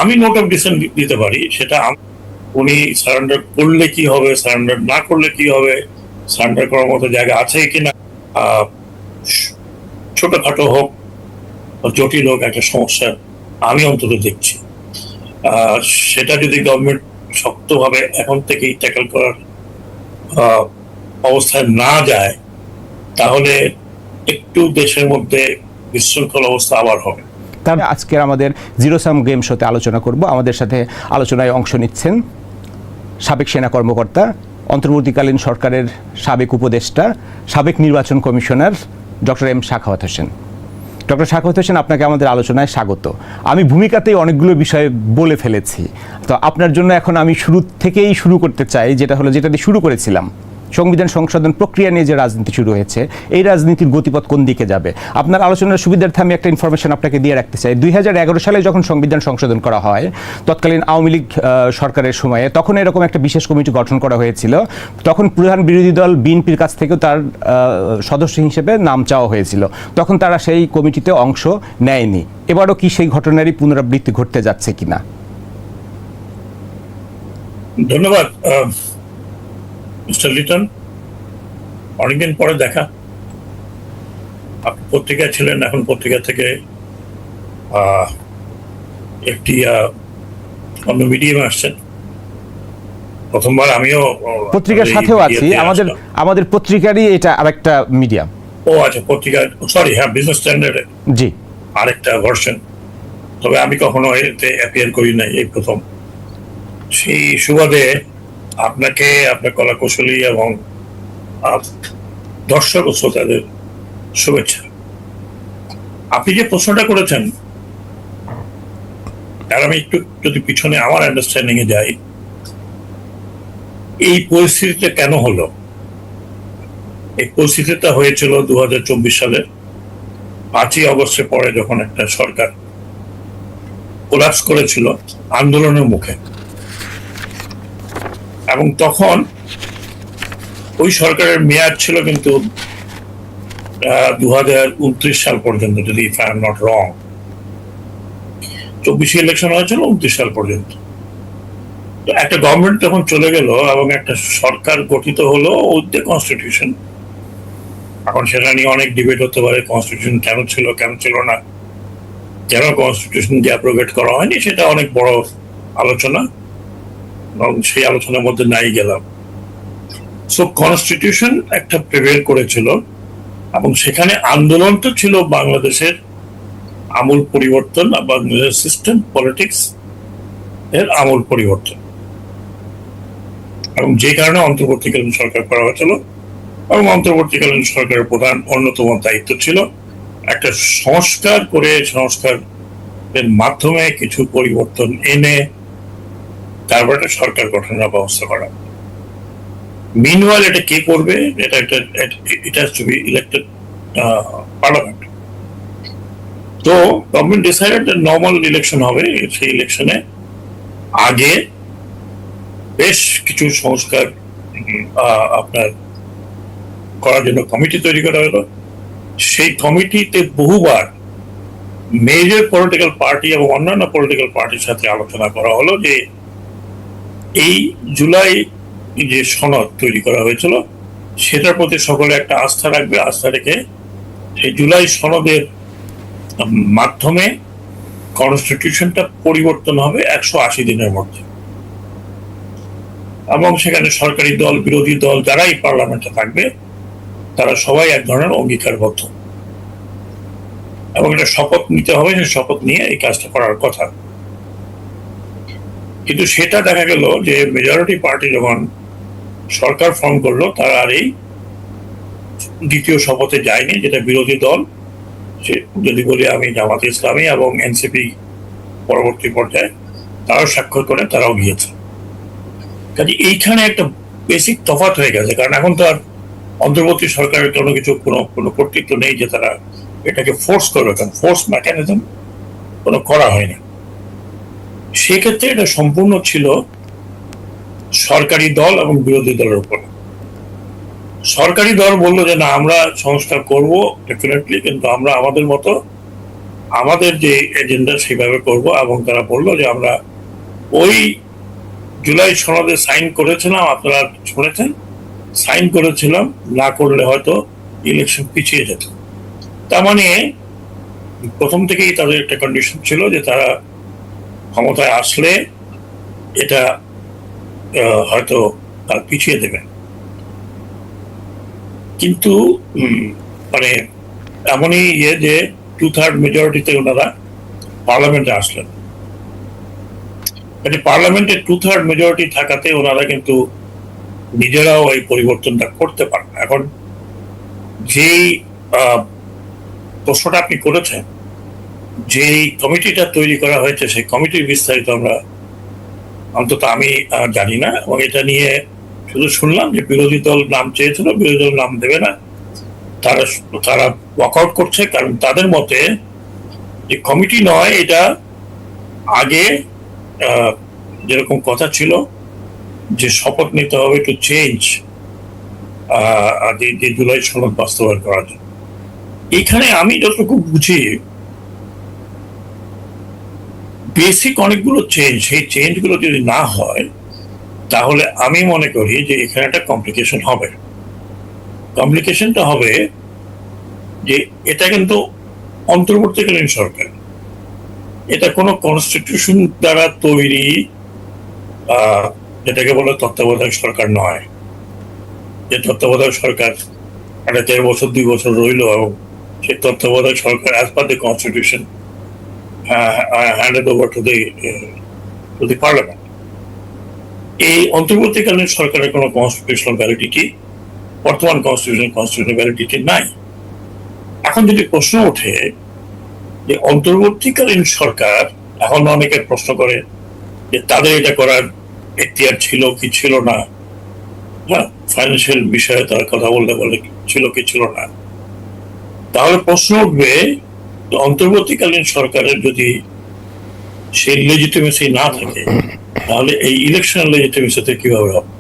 আমি note of dissent দিতে পারি, সেটা উনি সারেন্ডার করলে কি হবে, সারেন্ডার না করলে কি হবে, সারেন্ডার করার মতো জায়গা আছে কিনা, ছোটখাটো হোক জটিল হোক, একটা সমস্যা আমি অন্তত দেখছি। সেটা যদি গভর্নমেন্ট শক্তভাবে এখন থেকেই ট্যাকল করার অবস্থায় না যায়, তাহলে একটু দেশের মধ্যে বিশৃঙ্খল অবস্থা আবার হবে। তাহলে আজকের আমাদের জিরো সাম গেম শোতে আলোচনা করব। আমাদের সাথে আলোচনায় অংশ নিচ্ছেন সাবেক সেনা কর্মকর্তা, অন্তর্বর্তীকালীন সরকারের সাবেক উপদেষ্টা, সাবেক নির্বাচন কমিশনার doctor M Sakhawat Hossain. Doctor Sakhawat Hossain, আপনাকে আমাদের আলোচনায় স্বাগত। আমি ভূমিকাতেই অনেকগুলো বিষয় বলে ফেলেছি, তো আপনার জন্য এখন আমি শুরু থেকেই শুরু করতে চাই, যেটা দিয়ে শুরু করেছিলাম, সংবিধান সংশোধন প্রক্রিয়া নিয়ে যে রাজনীতি শুরু হয়েছে, এই রাজনীতির গতিপথ কোন দিকে যাবে। আপনার আলোচনার সুবিধার্থে আমি একটা ইনফরমেশন আপনাকে দিয়ে রাখতে চাই। 2011 সালে যখন সংবিধান সংশোধন করা হয়, তৎকালীন আওয়ামী লীগ সরকারের সময়ে, তখন এরকম একটা বিশেষ কমিটি গঠন করা হয়েছিল। তখন প্রধান বিরোধী দল বিএনপির কাছ থেকেও তার সদস্য হিসেবে নাম চাওয়া হয়েছিল। তখন তারা সেই কমিটিতে অংশ নেয়নি। এবারও কি সেই ঘটনারই পুনরাবৃত্তি ঘটতে যাচ্ছে কিনা? ধন্যবাদ মিস্টার লিটন, অনেকদিন পরে দেখা। আপনি পত্রিকায় ছিলেন, এখন পত্রিকা থেকে একটি অন্য মিডিয়ামে আসছেন। প্রথমবার আমিও পত্রিকার সাথেও আছি, আমাদের পত্রিকারই এটা আরেকটা মিডিয়াম। ও আচ্ছা, পত্রিকা, সরি, হ্যাঁ, বিজনেস স্ট্যান্ডার্ডে জি আরেকটা ভার্সন। তবে আমি কখনো এতে অ্যাপিয়ার করি নাই, এই প্রথম। সেই সুবাদে আপনাকে, আপনার কলা কৌশলী এবং দর্শক ও শ্রোতাদের শুভেচ্ছা। আপনি যে প্রশ্নটা করেছেন, আর আমি একটু যদি পিছনে আমার আন্ডারস্ট্যান্ডিং এ যাই, এই পরিস্থিতিটা কেন হলো? এই পরিস্থিতিটা হয়েছিল 2024 সালের 5ই অগস্টের পরে, যখন একটা সরকার কোলাপস করেছিল আন্দোলনের মুখে। এবং তখন ওই সরকারের মেয়াদ ছিল কিন্তু 2029 সাল পর্যন্ত, যদি if I am not wrong. 24 election হয়েছিল 29 সাল পর্যন্ত। তো একটা গভর্নমেন্ট যখন চলে গেল এবং একটা সরকার গঠিত হলো উইথ দ্য কনস্টিটিউশন, এখন সেটা নিয়ে অনেক ডিবেট হতে পারে, কনস্টিটিউশন কেন ছিল, কেন ছিল না, কেন কনস্টিটিউশন যে অ্যাপ্রোভেট করা হয়নি, সেটা অনেক বড় আলোচনা, এবং সেই আলোচনার মধ্যে নাই গেলাম। সো কনস্টিটিউশন একটা প্রিভেল করেছিল, এবং সেখানে আন্দোলনটা ছিল বাংলাদেশের আমূল পরিবর্তন, বাংলাদেশের সিস্টেম পলিটিক্স এর আমূল পরিবর্তন, এবং যে কারণে অন্তর্বর্তীকালীন সরকার করা হয়েছিল। এবং অন্তর্বর্তীকালীন সরকারের প্রধান অন্যতম দায়িত্ব ছিল একটা সংস্কার করে, সংস্কারের মাধ্যমে কিছু পরিবর্তন এনে তারপর একটা সরকার গঠনের ব্যবস্থা করা। মিনওয়াইল এটা কে করবে? এটা has to B elected parliament. তো গভর্নমেন্ট ডিসাইডেড নর্মাল ইলেকশন হবে, সেই ইলেকশনে আগে বেশ কিছু সংস্কার আপনার করার জন্য কমিটি তৈরি করা হলো। সেই কমিটিতে বহুবার মেজর পলিটিক্যাল পার্টি এবং অন্যান্য পলিটিক্যাল পার্টির সাথে আলোচনা করা হলো যে এই জুলাই যে সনদ তৈরি করা হয়েছিল, সেটার প্রতি সকলে একটা আস্থা রাখবে, আস্থা রেখে সেই জুলাই সনদের মাধ্যমে কনস্টিটিউশনটা পরিবর্তন হবে 180 দিনের মধ্যে। এবং সেখানে সরকারি দল, বিরোধী দল, যারাই পার্লামেন্টে থাকবে, তারা সবাই এক ধরনের অঙ্গীকারবদ্ধ, এবং এটা শপথ নিতে হবে, সেই শপথ নিয়ে এই কাজটা করার কথা। কিন্তু সেটা দেখা গেল যে মেজরিটি পার্টি যখন সরকার ফর্ম করলো, তারা আর এই দ্বিতীয় শপথে যায়নি, যেটা বিরোধী দল, সে যদি বলি আমি জামাতে ইসলামী এবং এনসিপি পরবর্তী পর্যায়ে তারাও স্বাক্ষর করে, তারাও গিয়েছে। কাজে এইখানে একটা বেসিক তফাৎ হয়ে গেছে, কারণ এখন তো আর অন্তর্বর্তী সরকারের কোনো কর্তৃত্ব নেই যে তারা এটাকে ফোর্স করবে, কারণ ফোর্স মেকানিজম কোনো করা হয় না। সেক্ষেত্রে এটা সম্পূর্ণ ছিল সরকারি দল এবং বিরোধী দলের উপর। সরকারি দল বললো যে না, আমরা সংস্কার করবো ডেফিনেটলি, কিন্তু আমরা আমাদের মতো আমাদের যে এজেন্ডা সেভাবে করব, এবং তারা বললো যে আমরা ওই জুলাই সনদে সাইন করেছিলাম, আপনারা শুনেছেন, সাইন করেছিলাম, না করলে হয়তো ইলেকশন পিছিয়ে যেত। তার মানে প্রথম থেকেই তাদের একটা কন্ডিশন ছিল যে তারা ক্ষমতায় আসলে এটা হয়তো তারা পিছিয়ে দেবে। কিন্তু মানে এমনই যে 2/3 মেজরিটিতে ওনারা পার্লামেন্টে আসলেন। মানে পার্লামেন্টে 2/3 মেজরিটি থাকাতে ওনারা কিন্তু নিজেরাও এই পরিবর্তনটা করতে পারেন। এখন যেই প্রশ্নটা আপনি করেছেন, যেই কমিটিটা তৈরি করা হয়েছে সেই কমিটির বিস্তারিত আমরা অন্তত আমি জানি না, এবং এটা নিয়ে শুধু শুনলাম যে বিরোধী দল নাম চেয়েছিল, বিরোধী দল নাম দেবে না, তারা ওয়াকআউট করছে, কারণ তাদের মতে যে কমিটি নয়, এটা আগে যেরকম কথা ছিল যে শপথ নিতে হবে টু চেঞ্জ যে জুলাই সনদ বাস্তবায়ন করার জন্য। এখানে আমি যতটুকু বুঝি বেসিক অনেকগুলো চেঞ্জ, সেই চেঞ্জগুলো যদি না হয় তাহলে আমি মনে করি যে এখানে একটা কমপ্লিকেশন হবে। কমপ্লিকেশনটা হবে যে এটা কিন্তু অন্তর্বর্তীকালীন সরকার, এটা কোনো কনস্টিটিউশন দ্বারা তৈরি যেটাকে বলে তত্ত্বাবধায়ক সরকার নয়। যে তত্ত্বাবধায়ক সরকার একটা 1.5 বছর 2 বছর রইল, এবং সেই তত্ত্বাবধায়ক সরকার as per the constitution handed over to the parliament. এই অন্তর্বর্তীকালীন সরকারের কোনো কনস্টিটিউশনাল ভ্যালিডিটি বর্তমান কনস্টিটিউশনাল ভ্যালিডিটি নাই। এখন যদি প্রশ্ন ওঠে যে অন্তর্বর্তীকালীন সরকার, এখন অনেকে প্রশ্ন করে যে তাদের এটা করার এখতিয়ার ছিল কি ছিল না, হ্যাঁ, ফাইন্যান্সিয়াল বিষয়ে তারা কথা বলতে বলে ছিল কি ছিল না, তাহলে প্রশ্ন উঠবে অন্তর্বর্তীকালীন সরকারের যদি সেই লেজিটিমেসি না থাকে তাহলে এই ইলেকশন লেজিটিমেসিতে কিভাবে হবে,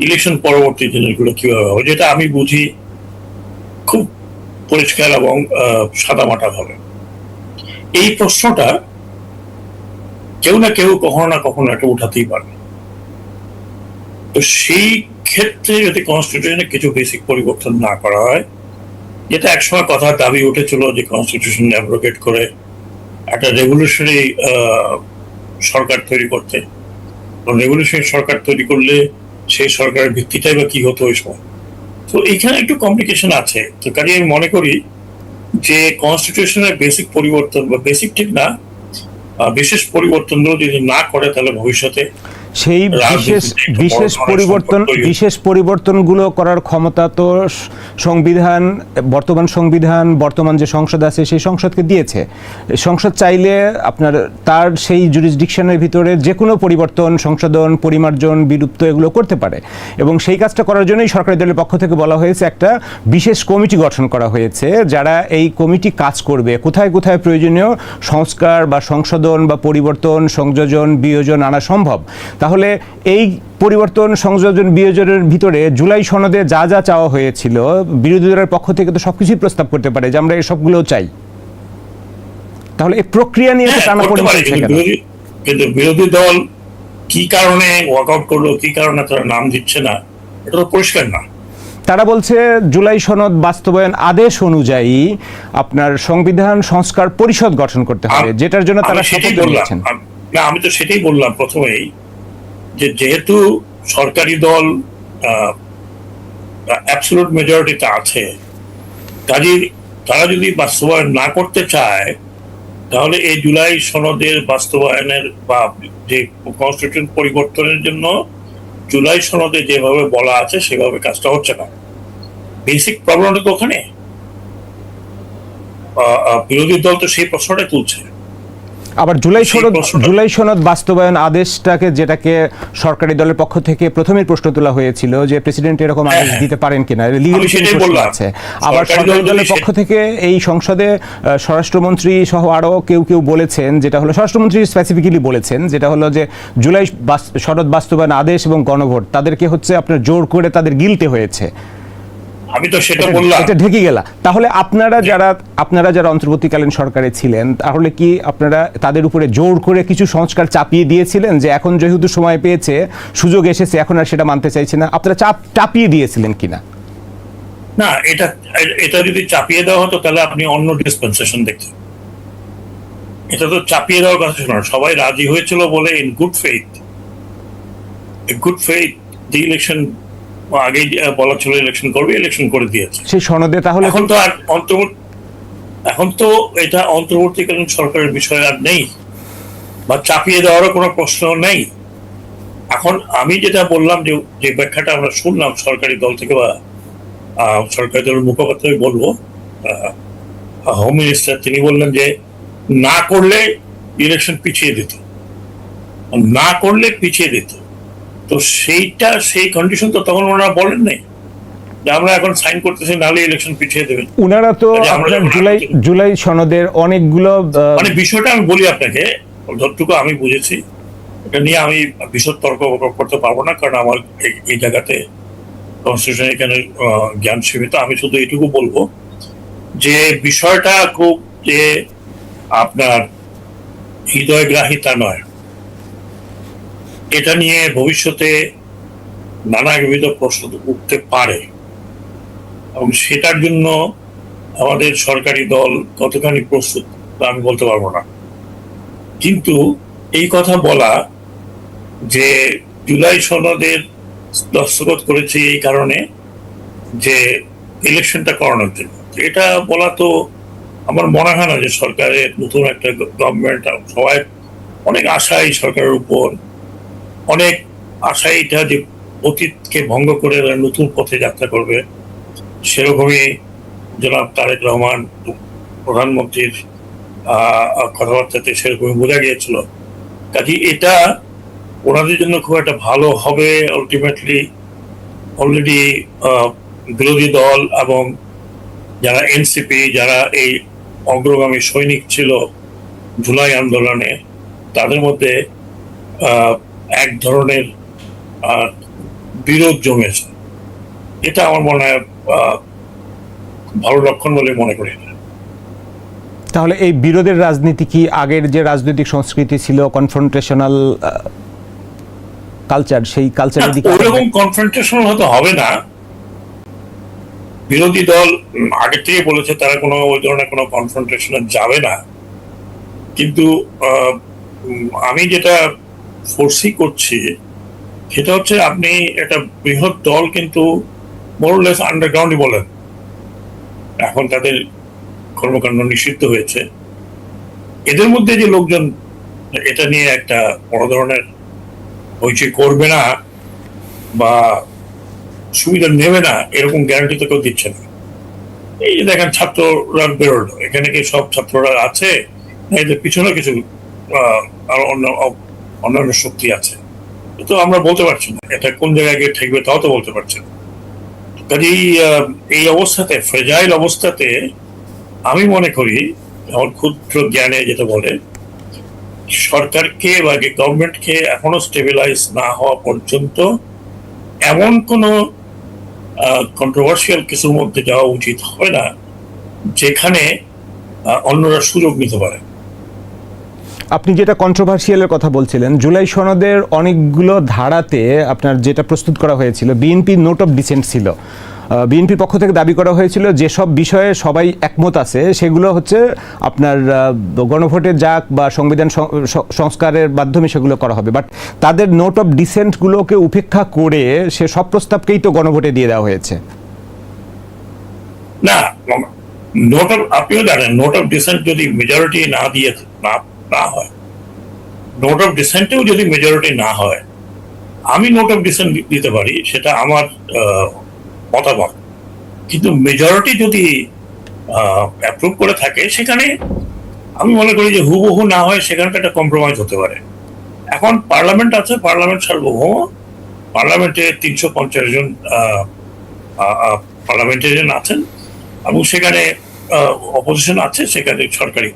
ইলেকশন পরবর্তী জিনিসগুলো কিভাবে হবে, যেটা আমি বুঝি খুব পরিষ্কার এবং সাদামাটা ভাবে। এই প্রশ্নটা কেউ না কেউ কখনো না কখনো একটা উঠাতেই পারে। তো সেই ক্ষেত্রে যদি কনস্টিটিউশনে কিছু বেসিক পরিবর্তন না করা হয়, যেটা একসময় কথার দাবি উঠেছিল যে কনস্টিটিউশন অ্যাব্রোগেট করে একটা রেভলিউশনারি সরকার তৈরি করতে, রেভলিউশনারি সরকার তৈরি করলে সেই সরকারের ভিত্তিটাই বা কি হতো ওই সময়। তো এইখানে একটু কমপ্লিকেশন আছে। তো কাজে আমি মনে করি যে কনস্টিটিউশনের বেসিক পরিবর্তন বা বেসিক ঠিক না, বিশেষ পরিবর্তনগুলো যদি না করে তাহলে ভবিষ্যতে সেই বিশেষ পরিবর্তনগুলো করার ক্ষমতা তো বর্তমান যে সংসদ আছে সেই সংসদকে দিয়েছে। সংসদ চাইলে আপনার তার সেই জুরিসডিকশনের ভিতরে যে কোনো পরিবর্তন, সংশোধন, পরিমার্জন, বিলুপ্ত এগুলো করতে পারে, এবং সেই কাজটা করার জন্যই সরকারি দলের পক্ষ থেকে বলা হয়েছে একটা বিশেষ কমিটি গঠন করা হয়েছে, যারা এই কমিটি কাজ করবে, কোথায় কোথায় প্রয়োজনীয় সংস্কার বা সংশোধন বা পরিবর্তন, সংযোজন, বিয়োজন আনা সম্ভব। তাহলে এই পরিবর্তন, সংযোজন, বিয়োজনের ভিতরে জুলাই সনদে যা যা চাওয়া হয়েছিল, বিরোধী দলের পক্ষ থেকে তো সবকিছুই প্রস্তাব করতে পারে যে আমরা এই সবগুলো চাই। তাহলে এই প্রক্রিয়া নিয়ে টানাপোড়েন চলছে কেন? কিন্তু বিরোধী দল কি কারণে ওয়াকআউট করলো, কি কারণে তারা নাম দিচ্ছে না, এটা তো পরিষ্কার না। তারা বলছে জুলাই সনদ বাস্তবায়ন আদেশ অনুযায়ী আপনার সংবিধান সংস্কার পরিষদ গঠন করতে হবে, যেটার জন্য তারা শপথ নিয়েছেন। আমি তো সেটাই বললাম প্রথমেই, যে যেহেতু সরকারি দল অ্যাবসলিউট মেজরিটিতে আছে, কাজেই তারা যদি বাস্তবায়ন না করতে চায় তাহলে এই জুলাই সনদের বাস্তবায়নের বা যে কনস্টিটিউশন পরিবর্তনের জন্য জুলাই সনদে যেভাবে বলা আছে সেভাবে কাজটা হচ্ছে না। বেসিক প্রবলেমটা তো ওখানে। বিরোধী দল তো সেই প্রশ্নটাই তুলছে। আবার জুলাই সনদ বাস্তবায়ন আদেশটাকে, যেটাকে সরকারি দলের পক্ষ থেকে প্রথমেই প্রশ্ন তোলা হয়েছিল যে প্রেসিডেন্ট এরকম আদেশ দিতে পারেন কিনা, লিগ্যাল প্রশ্ন আছে। আবার সরকারি দলের পক্ষ থেকে এই সংসদে স্বরাষ্ট্রমন্ত্রী সহ আরো কেউ বলেছেন, যেটা হলো স্বরাষ্ট্রমন্ত্রী স্পেসিফিক্যালি বলেছেন, যেটা হলো যে জুলাই সনদ বাস্তবায়ন আদেশ এবং গণভোট তাদেরকে হচ্ছে আপনার জোর করে তাদের গিলতে হয়েছে। আমি তো সেটা বললাম। এটা ঢেকে গেলা। তাহলে আপনারা যারা অন্তর্বর্তীকালীন সরকারে ছিলেন, তাহলে কি আপনারা তাদের উপরে জোর করে কিছু সংস্কার চাপিয়ে দিয়েছিলেন যে এখন যেহেতু সময় পেয়েছে, সুযোগ এসেছে, এখন আর সেটা মানতে চাইছে না? আপনারা চাপিয়ে দিয়েছিলেন কিনা? না, এটা যদি চাপিয়ে দেওয়া হতো তাহলে আপনি অন্য ডিসপেন্সেশন দেখতেন। এটা তো চাপিয়ে দেওয়ার কথা ছিল না, সবাই রাজি হয়েছিল বলে in good faith the election আগেই বলা ছিল ইলেকশন করবে, ইলেকশন করে দিয়েছে। সেই সনদে তাহলে এখন তো এটা অন্তর্বর্তীকালীন সরকারের বিষয় আর নেই, বা চাপিয়ে দেওয়ারও কোনো প্রশ্ন নেই। এখন আমি যেটা বললাম, যে ব্যাখ্যাটা আমরা শুনলাম সরকারি দল থেকে বা সরকারি দলের মুখপাত্র বলবো, হোম মিনিস্টার, তিনি বললেন যে না করলে ইলেকশন পিছিয়ে দিত, তো সেই কন্ডিশন তো তখন ওনারা বলেন নাই যে আমরা এখন সাইন করতেছি, নাহলে ইলেকশন পিছিয়ে দেবেন। ওনারা তো জুলাই সনদের অনেকগুলো মানে বিষয়টা আমি বলি আপনাকে, যতটুকু আমি বুঝেছি, এটা নিয়ে আমি বিশদ তর্ক করতে পারবো না, কারণ আমার এই জায়গাতে কনস্টিটিউশন এখানে জ্ঞান সীমিত। আমি শুধু এইটুকু বলবো যে বিষয়টা খুব যে আপনার হৃদয়গ্রাহী তা নয়। এটা নিয়ে ভবিষ্যতে নানাবিধ প্রশ্ন উঠতে পারে, এবং সেটার জন্য আমাদের সরকারি দল কতখানি প্রস্তুত তা আমি বলতে পারবো না। কিন্তু এই কথা বলা যে জুলাই সনদের দস্তখত করেছে এই কারণে যে ইলেকশনটা করানোর জন্য, এটা বলা তো আমার মনে হয় না যে সরকারের নতুন একটা গভর্নমেন্ট, সবাই অনেক আশাই সরকারের উপর, অনেক আশাই এটা যে অতীতকে ভঙ্গ করে নতুন পথে যাত্রা করবে। সেরকমই জনাব তারেক রহমান প্রধানমন্ত্রীর কথাবার্তাতে সেরকমই বোঝা গিয়েছিল। কাজে এটা ওনাদের জন্য খুব একটা ভালো হবে আলটিমেটলি। অলরেডি বিরোধী দল এবং যারা এনসিপি, যারা এই অগ্রগামী সৈনিক ছিল জুলাই আন্দোলনে, তাদের মধ্যে এক ধরনের বিরোধ জমেছে। এটা আমার মনে হয় ভালো লক্ষণ বলে মনে করি না। তাহলে এই বিরোধের রাজনীতি কি আগের যে রাজনৈতিক সংস্কৃতি ছিল, কনফ্রন্টেশনাল কালচার, সেই কালচারের দিকে? ওরকম কনফ্রন্টেশনাল হয়তো হবে না। বিরোধী দল আগে থেকে বলেছে তারা কোনো ওই ধরনের কোনো কনফ্রন্টেশনে যাবে না, কিন্তু আমি যেটা ফোর্সি করছি সেটা হচ্ছে আপনি একটা বৃহৎ দল কিন্তু মোরলেস আন্ডারগ্রাউন্ডই বলেন, এখন তাদের কর্মকাণ্ড নিষিদ্ধ হয়েছে। এদের মধ্যে যে লোকজন এটা নিয়ে একটা বড় ধরনের হইচই করবে না বা সুবিধা নেবে না, এরকম গ্যারান্টি তো কেউ দিচ্ছে না। এই যে দেখেন ছাত্ররা বেরোলো, এখানে কি সব ছাত্ররা আছে, এদের পিছনে কিছু অন্যান্য শক্তি আছে, তো আমরা বলতে পারছি না এটা কোন জায়গায় গিয়ে ঠেকবে, তাও তো বলতে পারছি না। কাজেই এই অবস্থাতে, ফ্রেজাইল অবস্থাতে, আমি মনে করি আমার ক্ষুদ্র জ্ঞানে যেটা বলে, সরকারকে বা গভর্নমেন্টকে এখনো স্টেবিলাইজ না হওয়া পর্যন্ত এমন কোনো কন্ট্রোভার্সিয়াল কিছুর মধ্যে যাওয়া উচিত হবে না যেখানে অন্যরা সুযোগ নিতে পারে। আপনি যেটা কন্ট্রোভার্সিয়ালের কথা বলছিলেন, জুলাই সনদের অনেকগুলো ধারাতে আপনার যেটা প্রস্তুত করা হয়েছিল, বিএনপির নোট অফ ডিসেন্ট ছিল। বিএনপির পক্ষ থেকে দাবি করা হয়েছিল যেসব বিষয়ে সবাই একমত আছে সেগুলো হচ্ছে আপনার গণভোটে যাক বা সংবিধান সংস্কারের মাধ্যমে সেগুলো করা হবে, বাট তাদের নোট অফ ডিসেন্টগুলোকে উপেক্ষা করে সে সব প্রস্তাবকেই তো গণভোটে দিয়ে দেওয়া হয়েছে। না, আপনিও জানেন নোট অফ ডিসেন্ট যদি মেজরিটি না দিয়ে না হয়, নোট অফ ডিসেন্টেও যদি মেজরিটি না হয়, আমি নোট অফ ডিসেন্ট দিতে পারি, সেটা আমার মতামত, কিন্তু মেজরিটি যদি অ্যাপ্রুভ করে থাকে সেখানে আমি মনে করি যে হুবহু না হয় সেখানে একটা কম্প্রোমাইজ হতে পারে। এখন পার্লামেন্ট আছে, পার্লামেন্ট সার্বভৌম, পার্লামেন্টে 350 জন পার্লামেন্টেরিয়ান আছেন এবং সেখানে অপোজিশন আছে, সেখানে সরকারি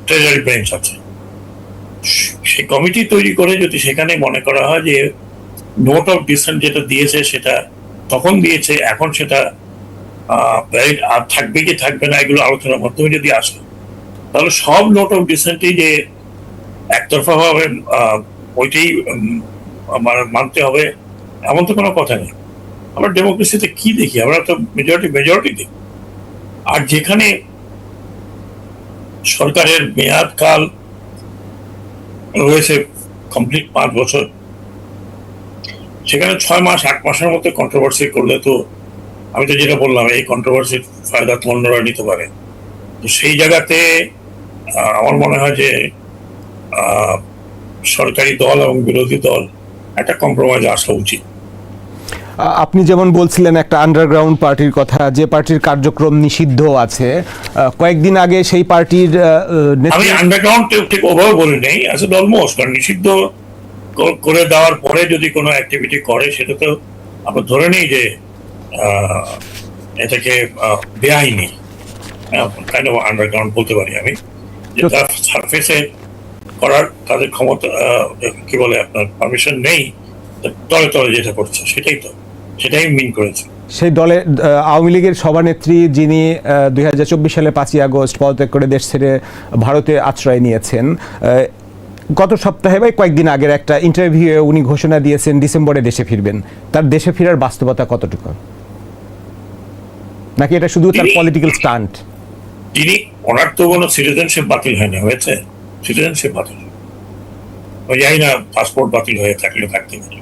ট্রেজারি বেঞ্চ আছে। সেই কমিটি তৈরি করে যদি সেখানে মনে করা হয় যে নোট অফ ডিসেন্ট যেটা দিয়েছে সেটা তখন দিয়েছে, এখন সেটা ভ্যালিড আর থাকবে কি থাকবে না এগুলো আলোচনার মাধ্যমে যদি আসে, তাহলে সব নোট অফ ডিসেন্টই যে একতরফা ভাবে ওইটাই আমার মানতে হবে এমন তো কোনো কথা নেই। আমরা ডেমোক্রেসিতে কি দেখি, আমরা তো মেজরিটি দেখি। আর যেখানে সরকারের মেয়াদ কাল রয়েছে কমপ্লিট 5 বছর, সেখানে 6 মাস 8 মাসের মধ্যে কন্ট্রোভার্সি করলে তো, আমি তো যেটা বললাম, এই কন্ট্রোভার্সির ফায়দা তো অন্যরা নিতে পারে। তো সেই জায়গাতে আমার মনে হয় যে সরকারি দল এবং বিরোধী দল একটা কম্প্রোমাইজ আসা উচিত। আপনি যেমন বলছিলেন একটা আন্ডারগ্রাউন্ড পার্টির কথা, যে পার্টির কার্যক্রম নিষিদ্ধ আছে, কয়েকদিন আগে সেই পার্টির আমি আন্ডারগ্রাউন্ড ঠিক ওভাবে বলি নেই, আসলে অলমোস্ট, কারণ নিষিদ্ধ করে দেওয়ার পরে যদি কোনো অ্যাক্টিভিটি করে সেটা তো আমরা ধরে নেই যে এটাকে বেআইনি কাইন্ড অফ আন্ডারগ্রাউন্ড বলতে পারি আমি, যে তার সারফেসে করার তাদের ক্ষমতা কি বলে আপনার পারমিশন নেই, তলে তলে যেটা করছে সেটাই মিন করেছে। সেই দলে আওয়ামী লীগের সভানেত্রী যিনি 2024 সালে 5ই আগস্ট পদত্যাগ করে দেশ ছেড়ে ভারতে আশ্রয় নিয়েছেন, গত সপ্তাহে বা কয়েকদিন আগের একটা ইন্টারভিউয়ে উনি ঘোষণা দিয়েছেন ডিসেম্বরে দেশে ফিরবেন। তার দেশে ফেরার বাস্তবতা কতটুকু, নাকি এটা শুধু তার পলিটিক্যাল স্টান্ট? ওনার তো কোনো সিটিজেনশিপ বাতিল হয়নি, হয়েছে সিটিজেনশিপ বাতিল, ওই যাই না পাসপোর্ট বাতিল হয়ে থাকলে থাকতে পারে।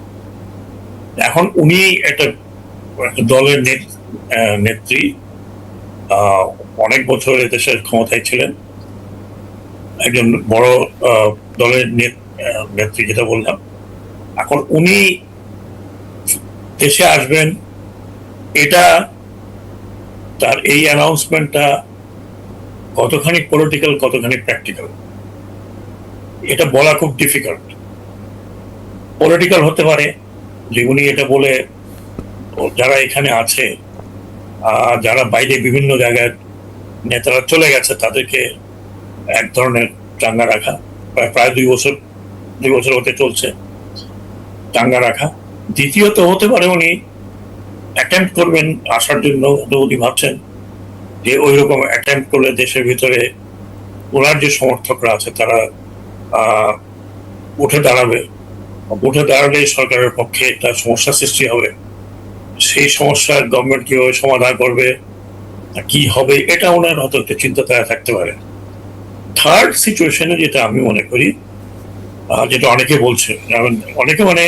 এখন উনি একটা দলের নেত্রী, অনেক বছর এদেশের ক্ষমতায় ছিলেন, একজন বড় দলের নেত্রী যেটা বললাম। এখন উনি দেশে আসবেন, এটা তার এই অ্যানাউন্সমেন্টটা কতখানি পলিটিক্যাল কতখানি প্র্যাকটিক্যাল এটা বলা খুব ডিফিকাল্ট। পলিটিক্যাল হতে পারে যে উনি এটা বলে যারা এখানে আছে, যারা বাইরে বিভিন্ন জায়গায় নেতারা চলে গেছে, তাদেরকে এক ধরনের চাঙ্গা রাখা, প্রায় 2 বছর হতে চলছে চাঙ্গা রাখা। দ্বিতীয়ত হতে পারে উনি অ্যাটেম্প্ট করবেন আসার জন্য, উনি ভাবছেন যে ওই রকম অ্যাটেম্প্ট করলে দেশের ভিতরে ওনার যে সমর্থকরা আছে তারা উঠে দাঁড়ালে সরকারের পক্ষে একটা সমস্যা সৃষ্টি হবে। সেই সমস্যার গভর্নমেন্ট কিভাবে সমাধান করবে, কি হবে, এটা ওনার হয়তো একটা চিন্তাধারা থাকতে পারে। থার্ড সিচুয়েশনে যেটা আমি মনে করি, যেটা অনেকে বলছে, অনেকে মানে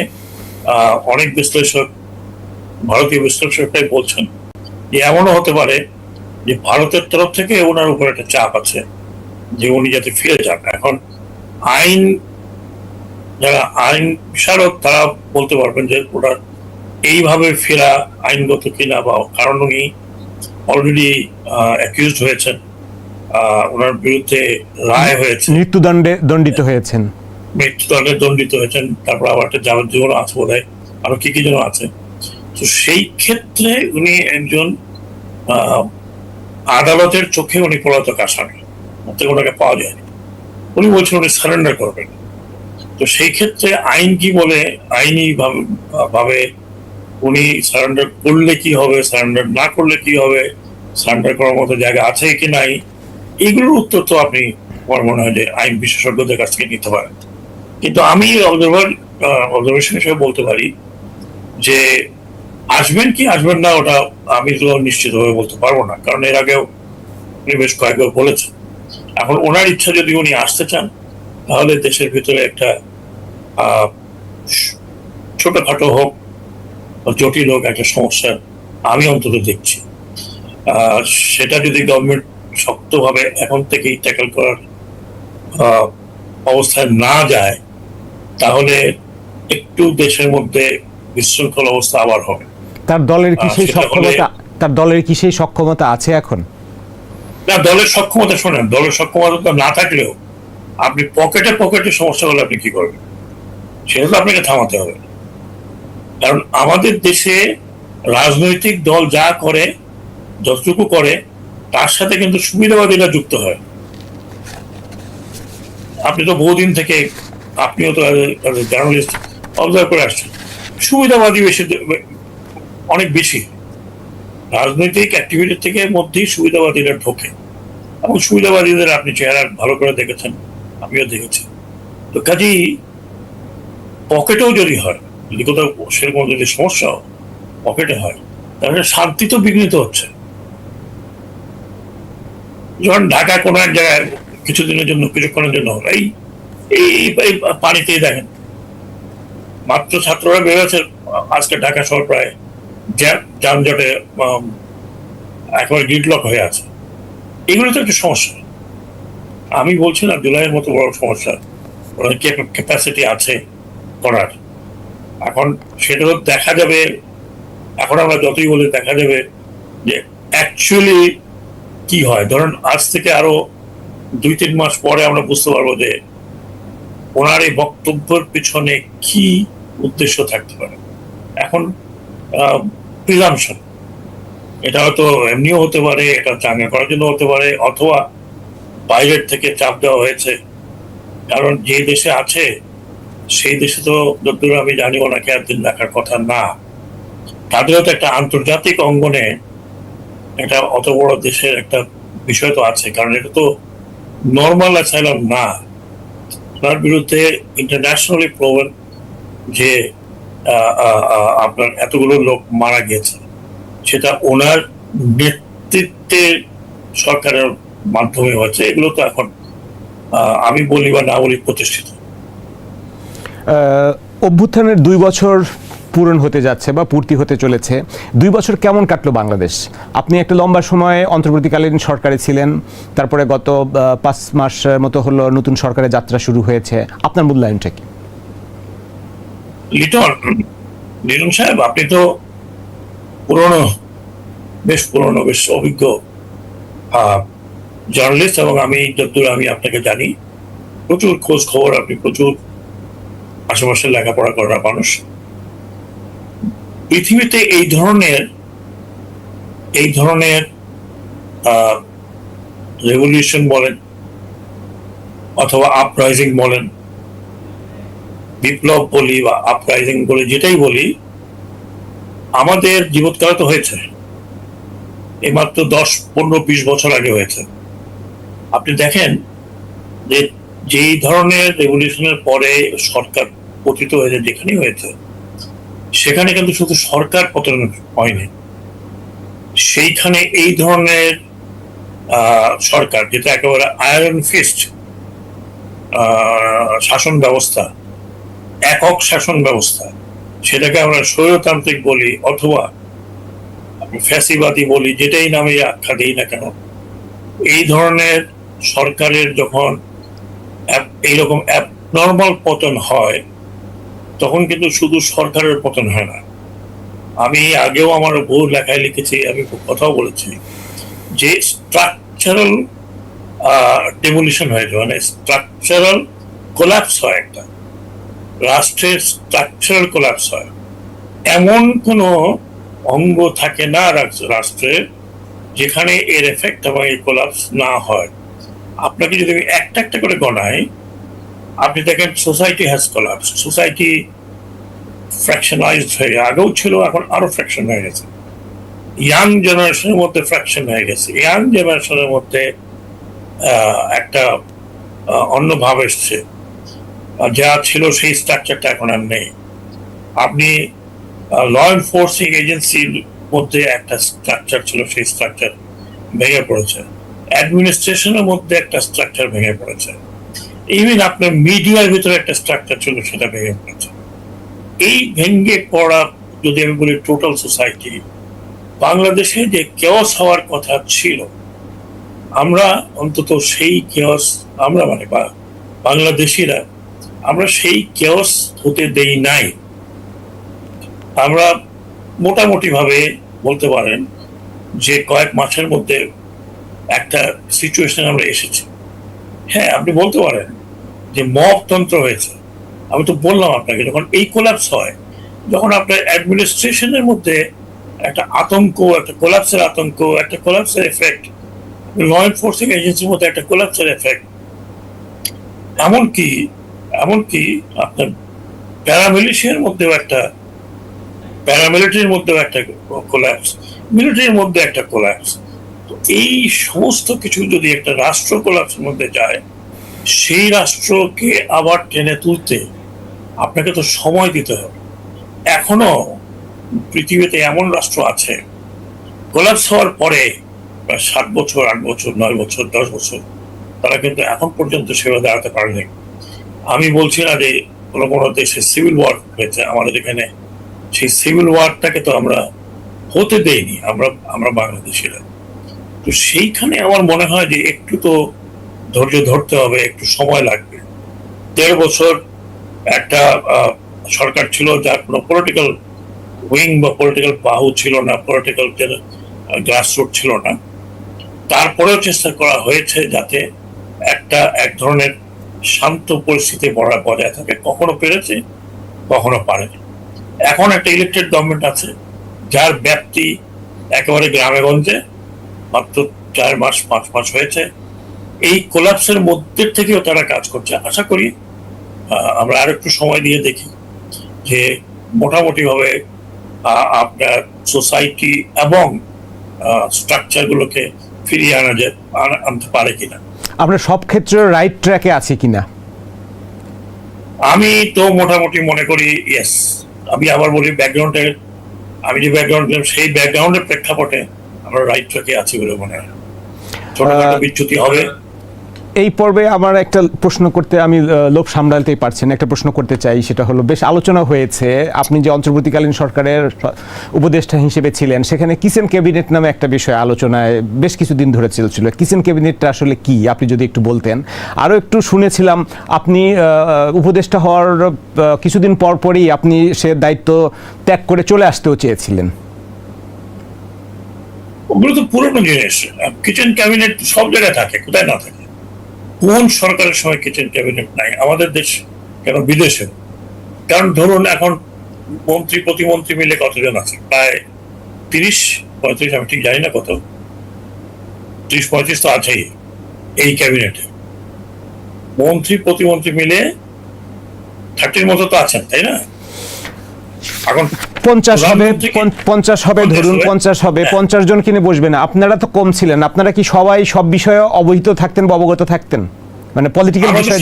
অনেক বিশ্লেষক, ভারতীয় বিশ্লেষকরাই বলছেন যে এমনও হতে পারে যে ভারতের তরফ থেকে ওনার উপর একটা চাপ আছে যে উনি যাতে ফিরে যান। এখন যারা আইন বিশারদ তারা বলতে পারবেন যে ওনার এইভাবে ফেরা আইনগত কিনা, বা কারণ উনি অলরেডি অ্যাকিউজড হয়েছেন, ওনার বিরুদ্ধে রায় হয়েছে, মৃত্যুদণ্ডে দণ্ডিত হয়েছেন, তারপর আবার একটা যাবজ্জীবন আছে বোধ হয়, আরো কি যেন আছে। তো সেই ক্ষেত্রে উনি একজন আদালতের চোখে উনি পলাতক আসামি, ওনাকে পাওয়া যায়নি, উনি বলছেন উনি সারেন্ডার করবেন। তো সেই ক্ষেত্রে আইন কি বলে, আইনি ভাবে উনি সারেন্ডার করলে কি হবে, সারেন্ডার না করলে কি হবে, সারেন্ডার করার মতো জায়গা আছে কি নাই, এইগুলোর উত্তর তো আপনি আমার মনে হয় যে আইন বিশেষজ্ঞদের কাছ থেকে নিতে পারেন। কিন্তু আমি অবজারভেশন হিসেবে বলতে পারি যে আসবেন কি আসবেন না ওটা আমি তো নিশ্চিতভাবে বলতে পারবো না, কারণ এর আগেও উনি বেশ কয়েকবার বলেছেন। এখন ওনার ইচ্ছা যদি উনি আসতে চান, তাহলে দেশের ভিতরে একটা ছোটখাটো হোক জটিল হোক একটা সমস্যা আমি অন্তত দেখছি। সেটা যদি গভর্নমেন্ট শক্তভাবে এখন থেকেই ট্যাকল করার অবস্থায় না যায়, তাহলে একটু দেশের মধ্যে বিশৃঙ্খল অবস্থা আবার হবে। তার দলের কি সেই সক্ষমতা আছে এখন? না, দলের সক্ষমতা শোনেন, দলের সক্ষমতা না থাকলেও আপনি পকেটে সমস্যা হলে আপনি কি করবেন, সেটা তো আপনাকে থামাতে হবে। কারণ আমাদের দেশে রাজনৈতিক দল যা করে, যতটুকু করে, তার সাথে কিন্তু সুবিধাবাদীরা যুক্ত হয়। আপনি তো বহুদিন থেকে, আপনিও তো জার্নালিস্ট, অবজার্ভ করে আসছেন, সুবিধাবাদী বেশি অনেক বেশি। রাজনৈতিক অ্যাক্টিভিটি থেকে মধ্যেই সুবিধাবাদীরা ঢোকে, এবং সুবিধাবাদীদের আপনি চেহারা ভালো করে দেখেছেন, আমিও দেখেছি। তো কাজেই পকেটেও যদি হয়, যদি কোথাও সেরকম যদি সমস্যা পকেটে হয়, তাহলে শান্তি তো বিঘ্নিত হচ্ছে। যখন ঢাকা কোনো এক জায়গায় কিছুদিনের জন্য, কিছুক্ষণের জন্য এই এই এই পানিতেই দেখেন, মাত্র ছাত্ররা বেরোচ্ছে, আজকে ঢাকা শহর প্রায় যানজটে একেবারে গ্রিডলক হয়ে আছে। এগুলো তো একটা সমস্যা। আমি বলছি না জুলাইয়ের মতো বড় সমস্যা, ক্যাপাসিটি আছে করার। এখন সেটা দেখা যাবে, এখন আমরা যতই বলি দেখা যাবে যে অ্যাকচুয়ালি কি হয়। ধরুন আজ থেকে আরো 2-3 মাস পরে আমরা বুঝতে পারবো যে ওনার এই বক্তব্যের পিছনে কি উদ্দেশ্য থাকতে পারে। এখন প্রিজামশন, এটা হয়তো এমনিও হতে পারে, এটা চাঙ্গা করার জন্য হতে পারে, অথবা বাইরের থেকে চাপ দেওয়া হয়েছে। কারণ যে দেশে আছে সেই দেশে তো যতদূর আমি জানি ওনাকে একদিন রাখার কথা না। তাদেরও তো একটা আন্তর্জাতিক অঙ্গনে একটা অত বড় দেশের একটা বিষয় তো আছে, কারণ এটা তো নর্মাল অ্যাসাইলাম না। তার বিরুদ্ধে ইন্টারন্যাশনালি প্রুভেন যে আপনার এতগুলো লোক মারা গেছে, সেটা ওনার নেতৃত্বের সরকারের মাধ্যমে হয়েছে। এগুলো তো এখন আমি বলি বা না বলি প্রতিষ্ঠিত। অভ্যুত্থানের 2 বছর পূরণ হতে যাচ্ছে বা পূর্তি হতে চলেছে। 2 বছর কেমন কাটলো বাংলাদেশ? আপনি একটা লম্বা সময় অন্তর্বর্তীকালীন সরকারে ছিলেন, তারপরে গত 5 মাস মতো হলো নতুন সরকারের যাত্রা শুরু হয়েছে। আপনার মূল্যায়নটা কি? লিটন সাহেব, আপনি তো বেশ অভিজ্ঞ জার্নালিস্ট, এবং আমি যতদূর আমি আপনাকে জানি প্রচুর খোঁজ খবর, আপনি প্রচুর আশেপাশে লেখাপড়া করা মানুষ। পৃথিবীতে এই ধরনের রেভলিউশন বলেন অথবা আপরাইজিং বলেন, বিপ্লব বলি বা আপরাইজিং বলি, যেটাই বলি, আমাদের জীবৎকালে তো হয়েছে, এই মাত্র 10-15-20 বছর আগে হয়েছে। আপনি দেখেন যে যেই ধরনের রেভলিউশনের পরে সরকার পতিত হয়েছে, যেখানেই হয়েছে, সেখানে কিন্তু শুধু সরকার পতন হয়নি, সেইখানে এই ধরনের সরকার, যেটা একেবারে আয়রন ফিস্ট শাসন ব্যবস্থা, একক শাসন ব্যবস্থা, সেটাকে আমরা স্বৈরতান্ত্রিক বলি অথবা ফ্যাসিবাদী বলি, যেটাই নামে আখ্যা দিই না কেন, এই ধরনের সরকারের যখন এইরকম অ্যাবনর্মাল পতন হয়, তখন কিন্তু শুধু সরকারের পতন হয় না। আমি আগেও আমার বহু লেখায় লিখেছি, আমি কথাও বলেছি যে স্ট্রাকচারাল ডেমোলিশন হয়েছে, মানে স্ট্রাকচারাল কোলাপস হয়, একটা রাষ্ট্রের স্ট্রাকচারাল কোলাপস হয়। এমন কোনো অঙ্গ থাকে না রাষ্ট্রের যেখানে এর এফেক্ট এবং এই কোলাপস না হয়। আপনাকে যদি আমি একটা একটা করে গণাই, আপনি দেখেন সোসাইটি হ্যাজ কোলাপস, সোসাইটি ফ্র্যাকশনাইজড হয়ে, আগেও ছিল, এখন আরো ফ্র্যাকশন হয়ে গেছে। ইয়াং জেনারেশনের মধ্যে ফ্র্যাকশন হয়ে গেছে, ইয়াং জেনারেশনের মধ্যে একটা অন্য ভাব এসছে, যা ছিল সেই স্ট্রাকচারটা এখন আর নেই। আপনি ল এনফোর্সিং এজেন্সির মধ্যে একটা স্ট্রাকচার ছিল, সেই স্ট্রাকচার ভেঙে পড়েছে। অ্যাডমিনিস্ট্রেশনের মধ্যে একটা স্ট্রাকচার ভেঙে পড়েছে। ইভেন আপনার মিডিয়ার ভিতরে একটা স্ট্রাকচার ছিল, সেটা ভেঙে পড়েছে। এই ভেঙে পড়া, যদি আমি বলি টোটাল সোসাইটি, বাংলাদেশে যে কেওস হওয়ার কথা ছিল, আমরা অন্তত সেই কেওস, আমরা মানে বাংলাদেশিরা, আমরা সেই কেওস হতে দেই নাই। আমরা মোটামুটি ভাবে বলতে পারেন যে কয়েক মাসের মধ্যে একটা সিচুয়েশন আমরা এসেছি। হ্যাঁ, আপনি বলতে পারেন যে মবতন্ত্র হয়েছে। আমি তো বললাম আপনাকে, যখন এই কোলাপস হয়, যখন আপনার অ্যাডমিনিস্ট্রেশনের মধ্যে একটা আতঙ্ক, একটা কোলাপসের আতঙ্ক, একটা কোলাপসের এফেক্ট, ল এনফোর্সিং এজেন্সির মধ্যে একটা কোলাপসের এফেক্ট, এমনকি আপনার প্যারামিলিশিয়ার মধ্যেও একটা প্যারামিলিটারির মধ্যেও একটা কোল্যাপস, মিলিটারির মধ্যে একটা কোল্যাপস। তো এই সমস্ত কিছু যদি একটা রাষ্ট্র কোল্যাপসের মধ্যে যায়, সেই রাষ্ট্রকে আবার টেনে তুলতে আপনাকে তো সময় দিতে হবে। এখনো পৃথিবীতে এমন রাষ্ট্র আছে কোল্যাপস হওয়ার পরে প্রায় 7 বছর, 8 বছর, 9 বছর, 10 বছর, তারা কিন্তু এখন পর্যন্ত সেভাবে দাঁড়াতে পারেনি। আমি বলছি না যে কোনো কোনো দেশে সিভিল ওয়ার হয়েছে, আমাদের এখানে সেই সিভিল ওয়ারটাকে তো আমরা হতে দেইনি, আমরা বাংলাদেশিরা। তো সেইখানে আমার মনে হয় যে একটু তো ধৈর্য ধরতে হবে, একটু সময় লাগবে। 13 বছর একটা সরকার ছিল যার কোনো পলিটিক্যাল উইং বা পলিটিক্যাল বাহু ছিল না, পলিটিক্যাল গ্রাসরুট ছিল না। তারপরেও চেষ্টা করা হয়েছে যাতে এক ধরনের শান্ত পরিস্থিতি বজায় থাকে। কখনো পেরেছে, কখনো পারেনি। এখন একটা ইলেকটেড গভর্নমেন্ট আছে যার ব্যাপ্তি একেবারে গ্রামে গঞ্জে, মাত্র 4 মাস 5 মাস হয়েছে। এই কোলাপসের মধ্যে থেকেও তারা কাজ করছে। আশা করি আমরা আর একটু সময় দিয়ে দেখি যে মোটামুটি ভাবে আপনার সোসাইটি এবং স্ট্রাকচার গুলোকে ফিরিয়ে আনতে পারে কিনা। আমরা সব ক্ষেত্রে রাইট ট্র্যাকে আছি কিনা? আমি তো মোটামুটি মনে করি ইয়েস। আমি আবার বলি ব্যাকগ্রাউন্ডের, আমি যে ব্যাকগ্রাউন্ড সেই ব্যাকগ্রাউন্ডের প্রেক্ষাপটে আমরা রাইট ট্র্যাকে আছি বলে মনে হয়। ছোটখাটো বিচ্যুতি হবে। এই পর্বে আমার একটা প্রশ্ন করতে আমি লোভ সামলাতেই পারছি না, একটা প্রশ্ন করতে চাই। সেটা হলো, বেশ আলোচনা হয়েছে, আপনি যে অন্তর্বর্তীকালীন সরকারের উপদেষ্টা হিসেবে ছিলেন, সেখানে কিচেন ক্যাবিনেট নামে একটা বিষয় আলোচনায় বেশ কিছুদিন ধরে চলছিল। কিচেন ক্যাবিনেটটা আসলে কি, আপনি যদি একটু বলতেন। আরও একটু শুনেছিলাম আপনি উপদেষ্টা হওয়ার কিছুদিন পরই আপনি সে দায়িত্ব ত্যাগ করে চলে আসতেও চেয়েছিলেন। ওগুলো তো পুরনো জিনিস। কিচেন ক্যাবিনেট সব জায়গায় থাকে, কোথায় না থাকে। কোন সরকারের সময় কিচেন ক্যাবিনেট নাই আমাদের দেশ, কেন বিদেশে? কারণ ধরুন এখন মন্ত্রী প্রতিমন্ত্রী মিলে কতজন আছে? প্রায় 30-35, আমি ঠিক জানি না কত, 30-35 তো আছেই এই ক্যাবিনেটে। মন্ত্রী প্রতিমন্ত্রী মিলে 30 মতো তো আছেন, তাই না? এখন 50 হবে, ধরুন 50 হবে, 50 জন কিনে বসবে না। আপনারা তো কম ছিলেন, আপনারা কি সবাই সব বিষয়ে অবহিত থাকতেন বা অবগত থাকতেন? মানে পলিটিক্যাল বিষয়ে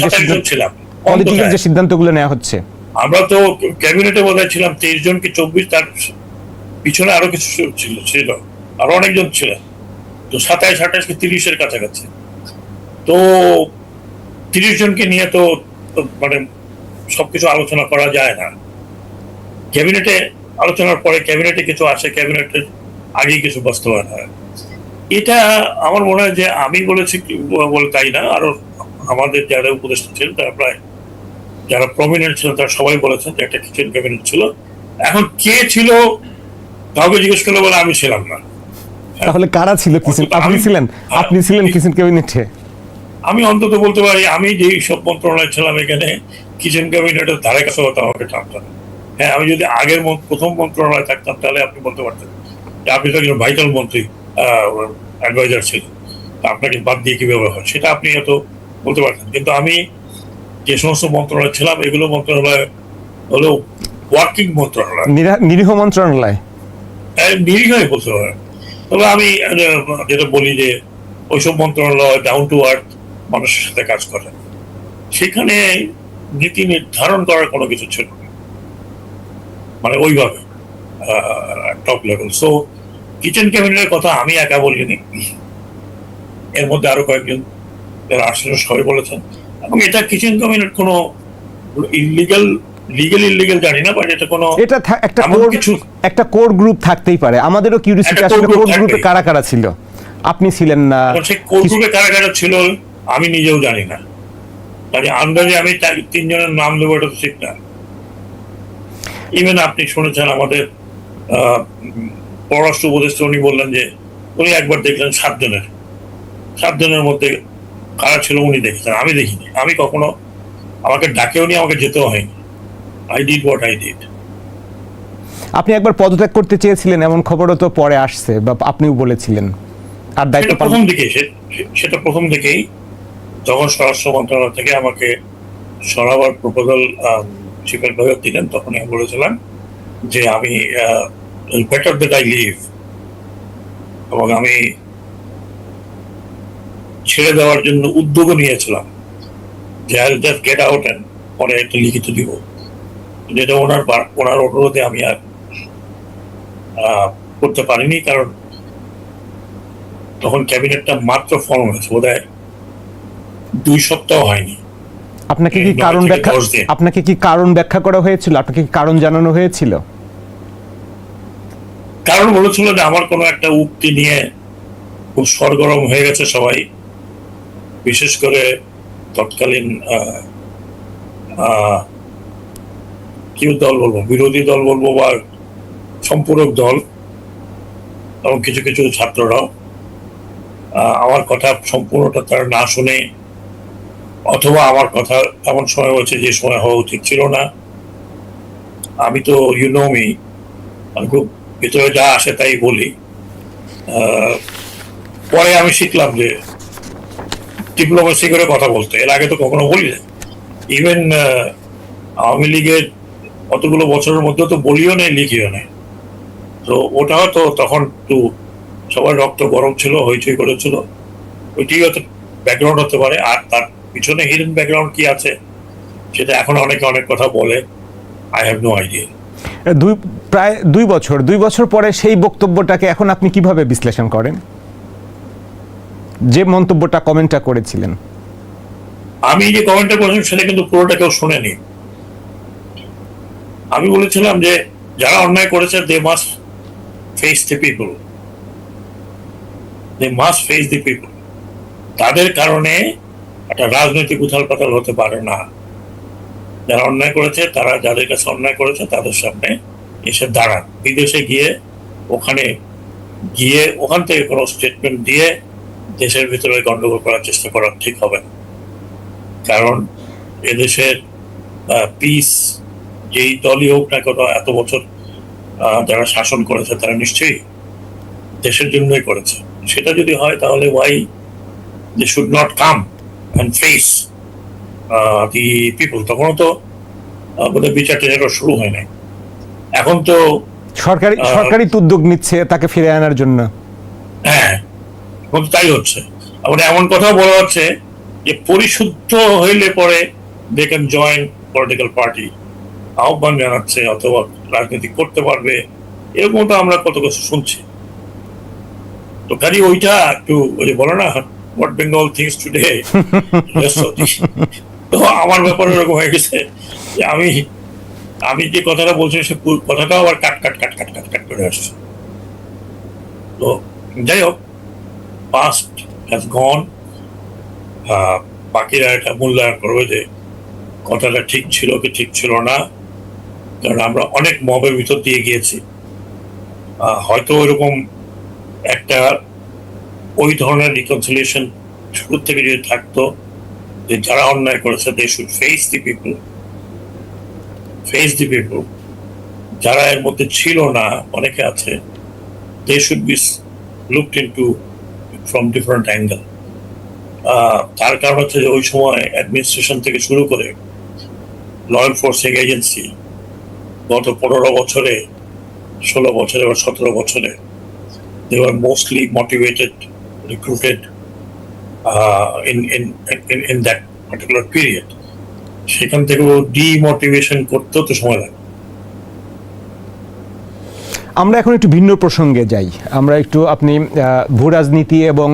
যে সিদ্ধান্তগুলো নেওয়া হচ্ছে। আমরা তো ক্যাবিনেটে বোধহয় ছিলাম 23 জন কি 24, তার পিছনে আরো কিছু ছিল, আরো অনেকজন ছিলেন। তো 27-28 কি 30-এর কাছাকাছি। তো 30 জনকে নিয়ে তো মানে সবকিছু আলোচনা করা যায় না। ক্যাবিনেটে আলোচনার পরে ক্যাবিনেটে কিছু আসে, ক্যাবিনেটের আগেই কিছু বাস্তবায়ন হয়। এটা আমার মনে হয় যে আমি বলেছি বলে তাই না, আরো আমাদের যারা উপদেষ্টা ছিলেন তারা প্রায় যারা প্রমিনেন্ট ছিলেন তারা সবাই বলেছেন যে একটা কিচেন ক্যাবিনেট ছিল। এখন কে ছিল কাউকে জিজ্ঞেস করলে বলে আমি ছিলাম না। তাহলে কারা ছিল কিচেন? আপনি ছিলেন কিচেন ক্যাবিনেটে? আমি অন্তত বলতে পারি আমি যেই সব মন্ত্রণালয় ছিলাম এখানে কিচেন ক্যাবিনেটের ধারে কাছে হতো আমাকে টানতাম। হ্যাঁ, আমি যদি আগের প্রথম মন্ত্রণালয়ে থাকতাম তাহলে আপনি বলতে পারতেন আপনি তো একজন ভাইটাল মন্ত্রী, অ্যাডভাইজার ছিলেন, আপনাকে বাদ দিয়ে কিভাবে হয় সেটা আপনি হয়তো বলতে পারতেন। কিন্তু আমি যে সমস্ত মন্ত্রণালয় ছিলাম এগুলো মন্ত্রণালয় হলো ওয়ার্কিং মন্ত্রণালয়, নিরীহ মন্ত্রণালয়, নিরীহই বলতে পারেন। তবে আমি যেটা বলি যে ওইসব মন্ত্রণালয় ডাউন টু আর্থ মানুষের সাথে কাজ করে, সেখানে নীতি নির্ধারণ করার কোনো কিছু ছিল না, মানে ওইভাবে টপ লেভেল। সো কিচেন ক্যাবিনেটের কথা আমি একা বলিনি, এর মধ্যে আরো কয়েকজন যারা আসলে সবাই বলেছেন। এবং এটা কিচেন ক্যাবিনেট কোনো ইলিগাল জানি না, বাট এটা কোনো একটা কোর গ্রুপ থাকতেই পারে। আমাদেরও কিউরিওসিটি আসলে কোর গ্রুপে কারা কারা ছিল। আপনি ছিলেন না? সেই কোর গ্রুপে কারা কারা ছিল আমি নিজেও জানি না, তাই আন্দাজে আমি 3 জনের নাম দেবো এটা তো ঠিক না। ইভেন আপনি শুনেছেন আমাদের পররাষ্ট্র উপদেষ্টা উনি বললেন যে উনি একবার দেখলেন 7 জনের মধ্যে কারা ছিল উনি দেখেছেন, আমি দেখিনি। আমি কখনো, আমাকে ডাকেও নি, আমাকে যেতেও হয়নি। I did what I did. আপনি একবার পদত্যাগ করতে চেয়েছিলেন এমন খবরও তো পরে আসছে, বা আপনিও বলেছিলেন। আর দায়িত্ব সেটা প্রথম দিকেই যখন স্বরাষ্ট্র মন্ত্রণালয় থেকে আমাকে সরাবার প্রপোজাল চিফ অ্যাডভাইজার দিলেন, তখন আমি বলেছিলাম যে আমি বেটার দ্যাট আই লিভ, এবং আমি ছেড়ে দেওয়ার জন্য উদ্যোগও নিয়েছিলাম যে I just get out and পরে একটা লিখিত দিব, যেটা ওনার অনুরোধে আমি আর করতে পারিনি, কারণ তখন ক্যাবিনেটটা মাত্র ফর্ম হয়েছে, বোধহয় 2 সপ্তাহ হয়নি। আপনাকে কি 9 কারণ থেকে ব্যাখ্যা 10 দিন। আপনাকে কি কারণ ব্যাখ্যা করা হয়েছিল? আপনাকে কি কারণ জানানো হয়েছিল? কারণ বলেছিল যে আমার কোনো একটা উক্তি নিয়ে খুব সরগরম হয়ে গেছে সবাই, বিশেষ করে তৎকালীন কি দল বলবো, বিরোধী দল বলবো বা সম্পূরক দল, এবং কিছু কিছু ছাত্ররাও আমার কথা সম্পূর্ণটা তারা না শুনে, অথবা আমার কথা এমন সময় হয়েছে যে সময় হওয়া উচিত ছিল না। আমি তো মি, আমি খুব ভিতরে যা আসে তাই বলি। পরে আমি শিখলাম যে ডিপ্লোমেসি করে কথা বলতে, এর আগে তো কখনো বলি না। ইভেন আওয়ামী লীগের কতগুলো বছরের মধ্যে তো বলিও নেই, লিখিও নেই। তো ওটা হয়তো তখন একটু সবার রক্ত গরম ছিল, হইচই করেছিল, ওইটি হয়তো ব্যাকগ্রাউন্ড হতে পারে। আর তার পিছনে হিডেন ব্যাকগ্রাউন্ড কি আছে সেটা এখন অনেকে অনেক কথা বলে, আই হ্যাভ নো আইডিয়া। প্রায় 2 বছর পরে সেই বক্তব্যটাকে এখন আপনি কিভাবে বিশ্লেষণ করেন, যে মন্তব্যটা কমেন্টটা করেছিলেন? আমি যে কমেন্টটা করেছিলাম সেটা কিন্তু পুরোটা কেউ শুনেনি। আমি বলেছিলাম যে যারা অন্যায় করেছে they must face the people, they must face the people. তাদের কারণে একটা রাজনৈতিক উথাল পাতাল হতে পারে না। যারা অন্যায় করেছে, তারা যাদের কাছে অন্যায় করেছে তাদের সামনে এসে দাঁড়ান। বিদেশে গিয়ে ওখান থেকে কোনো স্টেটমেন্ট দিয়ে দেশের ভিতরে গন্ডগোল করার চেষ্টা করা ঠিক হবে না, কারণ এদেশের পিস যেই দলই হোক না কেন, এত বছর যারা শাসন করেছে তারা নিশ্চয়ই দেশের জন্যই করেছে। সেটা যদি হয় তাহলে why they should not come and face the people. তখনও তো বোধহয় বিচার টেচারও শুরু হয় নাই। এখন তো সরকারি উদ্যোগ নিচ্ছে তাকে ফিরে আনার জন্য। হ্যাঁ, এখন তো তাই হচ্ছে। আবার এমন কথাও বলা হচ্ছে যে পরিশুদ্ধ হইলে পরে they can join political party, আহ্বান জানাচ্ছে, অথবা রাজনীতি করতে পারবে, এরকম তো আমরা কত কিছু শুনছি। তো কাজে ওইটা একটু ওই যে বলো না, হোয়াট বেঙ্গল থিংস টুডে, তো আমার ব্যাপারে এরকম হয়ে গেছে যে আমি যে কথাটা বলছি সে কথাটাও আবার কাট কাট কাট কাট কাট কাট করে আসছে। তো যাই হোক, পাস্ট হ্যাজ গন, বাকিরা এটা মূল্যায়ন করবে যে কথাটা ঠিক ছিল কি ঠিক ছিল না, কারণ আমরা অনেক মবের ভিতর দিয়ে গিয়েছি। হয়তো ওইরকম একটা ওই ধরনের রিকনসিলিয়েশন শুরু থেকে যদি থাকতো যে যারা অন্যায় করেছে they should face the people, যারা এর মধ্যে ছিল না, অনেকে আছে, they should be looked into from different angle. তার কারণ হচ্ছে যে ওই সময় অ্যাডমিনিস্ট্রেশন থেকে শুরু করে ল এনফোর্সিং এজেন্সি গত 15 বছরে, 16 বছরে বা 17 বছরে they were mostly motivated, recruited in that particular period. সেখান থেকে ডিমোটিভেশন করতেও তো সময় লাগে। আমরা এখন একটু ভিন্ন প্রসঙ্গে যাই। আমরা একটু, আপনি ভূ রাজনীতি এবং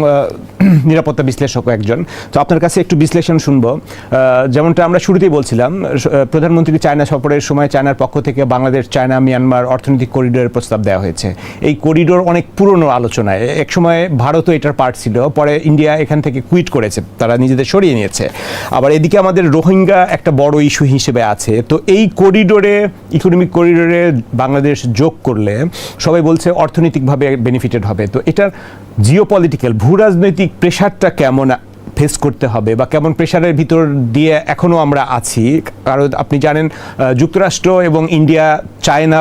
নিরাপত্তা বিশ্লেষক একজন, তো আপনার কাছে একটু বিশ্লেষণ শুনবো। যেমনটা আমরা শুরুতেই বলছিলাম, প্রধানমন্ত্রী চায়না সফরের সময় চায়নার পক্ষ থেকে বাংলাদেশ, চায়না, মিয়ানমার অর্থনৈতিক করিডোরের প্রস্তাব দেওয়া হয়েছে। এই করিডোর অনেক পুরনো আলোচনায়, এক সময় ভারতও এটার পার্ট ছিল, পরে ইন্ডিয়া এখান থেকে কুইট করেছে, তারা নিজেদের সরিয়ে নিয়েছে। আবার এদিকে আমাদের রোহিঙ্গা একটা বড় ইস্যু হিসেবে আছে। তো এই করিডোরে, ইকোনমিক করিডোরে বাংলাদেশ যোগ করলে সবাই বলছে অর্থনৈতিকভাবে বেনিফিটেড হবে। তো এটার জিওপলিটিক্যাল, ভূ রাজনৈতিক প্রেশারটা কেমন ফেস করতে হবে, বা কেমন প্রেশারের ভিতর দিয়ে এখনো আমরা আছি? কারণ আপনি জানেন যুক্তরাষ্ট্র এবং ইন্ডিয়া, চায়না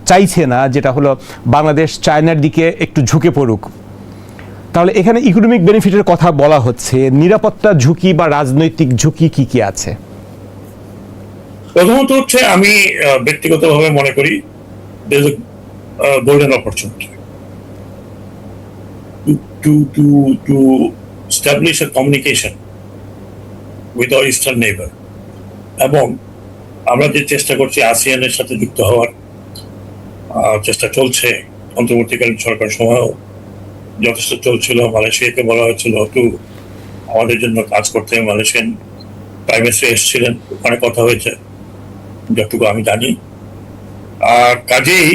চাইছে না যেটা হলো বাংলাদেশ চায়নার দিকে একটু ঝুঁকে পড়ুক। তাহলে এখানে ইকোনমিক বেনিফিটের কথা বলা হচ্ছে, নিরাপত্তা ঝুঁকি বা রাজনৈতিক ঝুঁকি কি কি আছে? প্রথমত হচ্ছে আমি ব্যক্তিগতভাবে মনে করি there's a golden opportunity to establish a communication with our eastern neighbor. এবং আমরা যে চেষ্টা করছি আসিয়ানের সাথে যুক্ত হওয়ার চেষ্টা চলছে, অন্তর্বর্তীকালীন সরকার সময়ও যথেষ্ট চলছিল। মালয়েশিয়াকে বলা হয়েছিল একটু আমাদের জন্য কাজ করতে, মালয়েশিয়ান প্রাইম মিনিস্টার এসেছিলেন, ওখানে কথা হয়েছে যতটুকু আমি জানি। আর কাজেই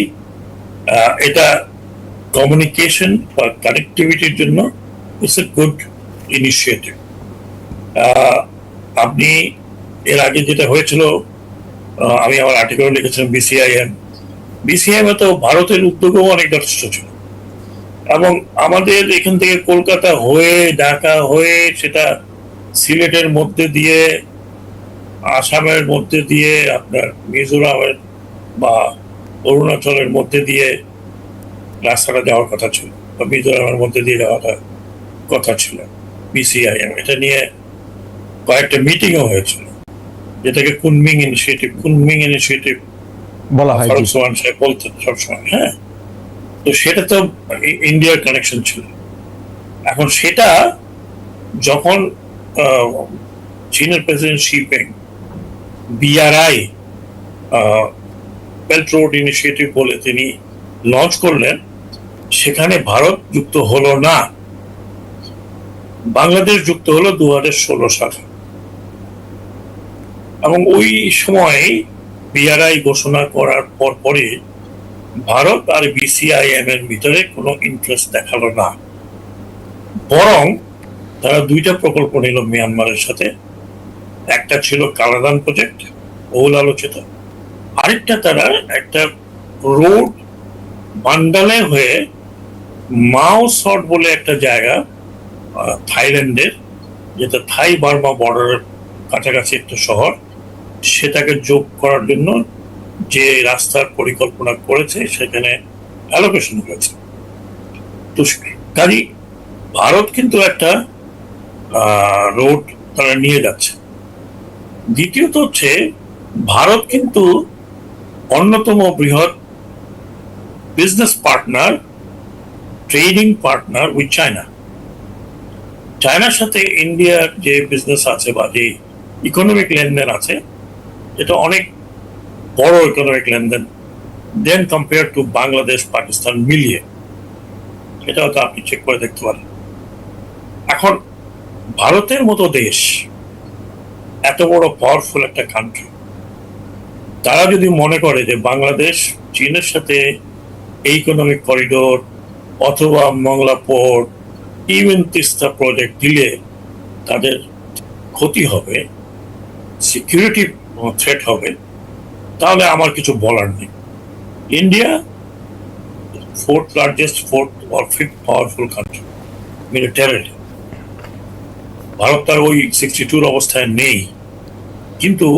এটা কমিউনিকেশন বা কানেক্টিভিটির জন্য ইটস এ গুড ইনিশিয়েটিভ। আপনি এর আগে যেটা হয়েছিল, আমি আমার আর্টিকেল লিখেছিলাম বিসিআইএম তো ভারতের উদ্যোগও অনেক যথেষ্ট ছিল, এবং আমাদের এখান থেকে কলকাতা হয়ে ঢাকা হয়ে সেটা সিলেটের মধ্যে দিয়ে, আসামের মধ্যে দিয়ে, আপনার মিজোরামের বা অরুণাচলের মধ্যে দিয়ে রাস্তাটা যাওয়ার কথা ছিল, বা মিজোরামের মধ্যে দিয়ে যাওয়াটা কথা ছিল। বিসিআইএম এটা নিয়ে কয়েকটা মিটিংও হয়েছিল, যেটাকে কুনমিং ইনিশিয়েটিভ বলা হয়। বলতেন সবসময়। হ্যাঁ, তো সেটা তো ইন্ডিয়ার কানেকশন ছিল। এখন সেটা যখন চীনের president Xi Jinping BRI belt road initiative বলে তিনি লঞ্চ করলেন, সেখানে ভারত যুক্ত হলো না, বাংলাদেশ যুক্ত হলো 2016 সালে। এবং ওই সময় বিআরআই ঘোষণা করার পরে ভারত আর বিসিআইএম এর ভিতরে কোনো ইন্টারেস্ট দেখালো না, বরং তারা দুইটা প্রকল্প নিল মিয়ানমারের সাথে। একটা ছিল কালাদান প্রজেক্ট, বহুল আলোচিত। আরেকটা তারা একটা রোড বান্ডালে হয়ে মাও সট বলে একটা জায়গা থাইল্যান্ডের, যেটা থাই বার্মা বর্ডারের কাছাকাছি একটা শহর, সেটাকে যোগ করার জন্য যে রাস্তার পরিকল্পনা করেছে সেখানে অ্যালোকেশন হয়েছে। তো কাজী ভারত কিন্তু একটা রোড তারা নিয়ে যাচ্ছে। দ্বিতীয়ত হচ্ছে ভারত কিন্তু অন্যতম বৃহৎ business partner, trading partner with China. চায়নার সাথে ইন্ডিয়ার যে বিজনেস আছে বা যে ইকোনমিক লেনদেন আছে, এটা অনেক বড় ইকোনমিক লেনদেন then compare to Bangladesh Pakistan মিলিয়ে। এটা হয়তো আপনি চেক করে দেখতে পারেন। এখন ভারতের মতো দেশ, এত বড় পাওয়ারফুল একটা কান্ট্রি, তারা যদি মনে করে যে বাংলাদেশ চীনের সাথে এই ইকোনমিক করিডোর অথবা Mongla port, even Teesta project দিলে তাদের ক্ষতি হবে, সিকিউরিটি থ্রেট হবে, তাহলে আমার কিছু বলার নেই। India fourth largest, fourth or fifth powerful country militarily. Bharat তার ওই 62 অবস্থায় নেই, কিন্তু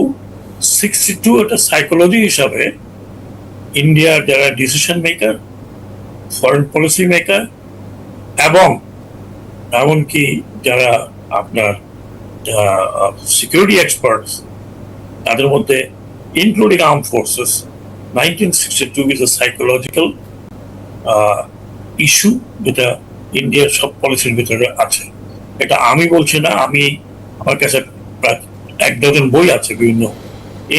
62 একটা সাইকোলজি হিসাবে ইন্ডিয়ার যারা decision maker, foreign policy maker, এবং এমনকি যারা আপনার সিকিউরিটি এক্সপার্টস, তাদের মধ্যে including arm forces, 1962 is a psychological issue যেটা ইন্ডিয়ার সব পলিসির ভিতরে আছে। এটা আমি বলছি না, আমার কাছে প্রায় 1 ডজন বই আছে বিভিন্ন,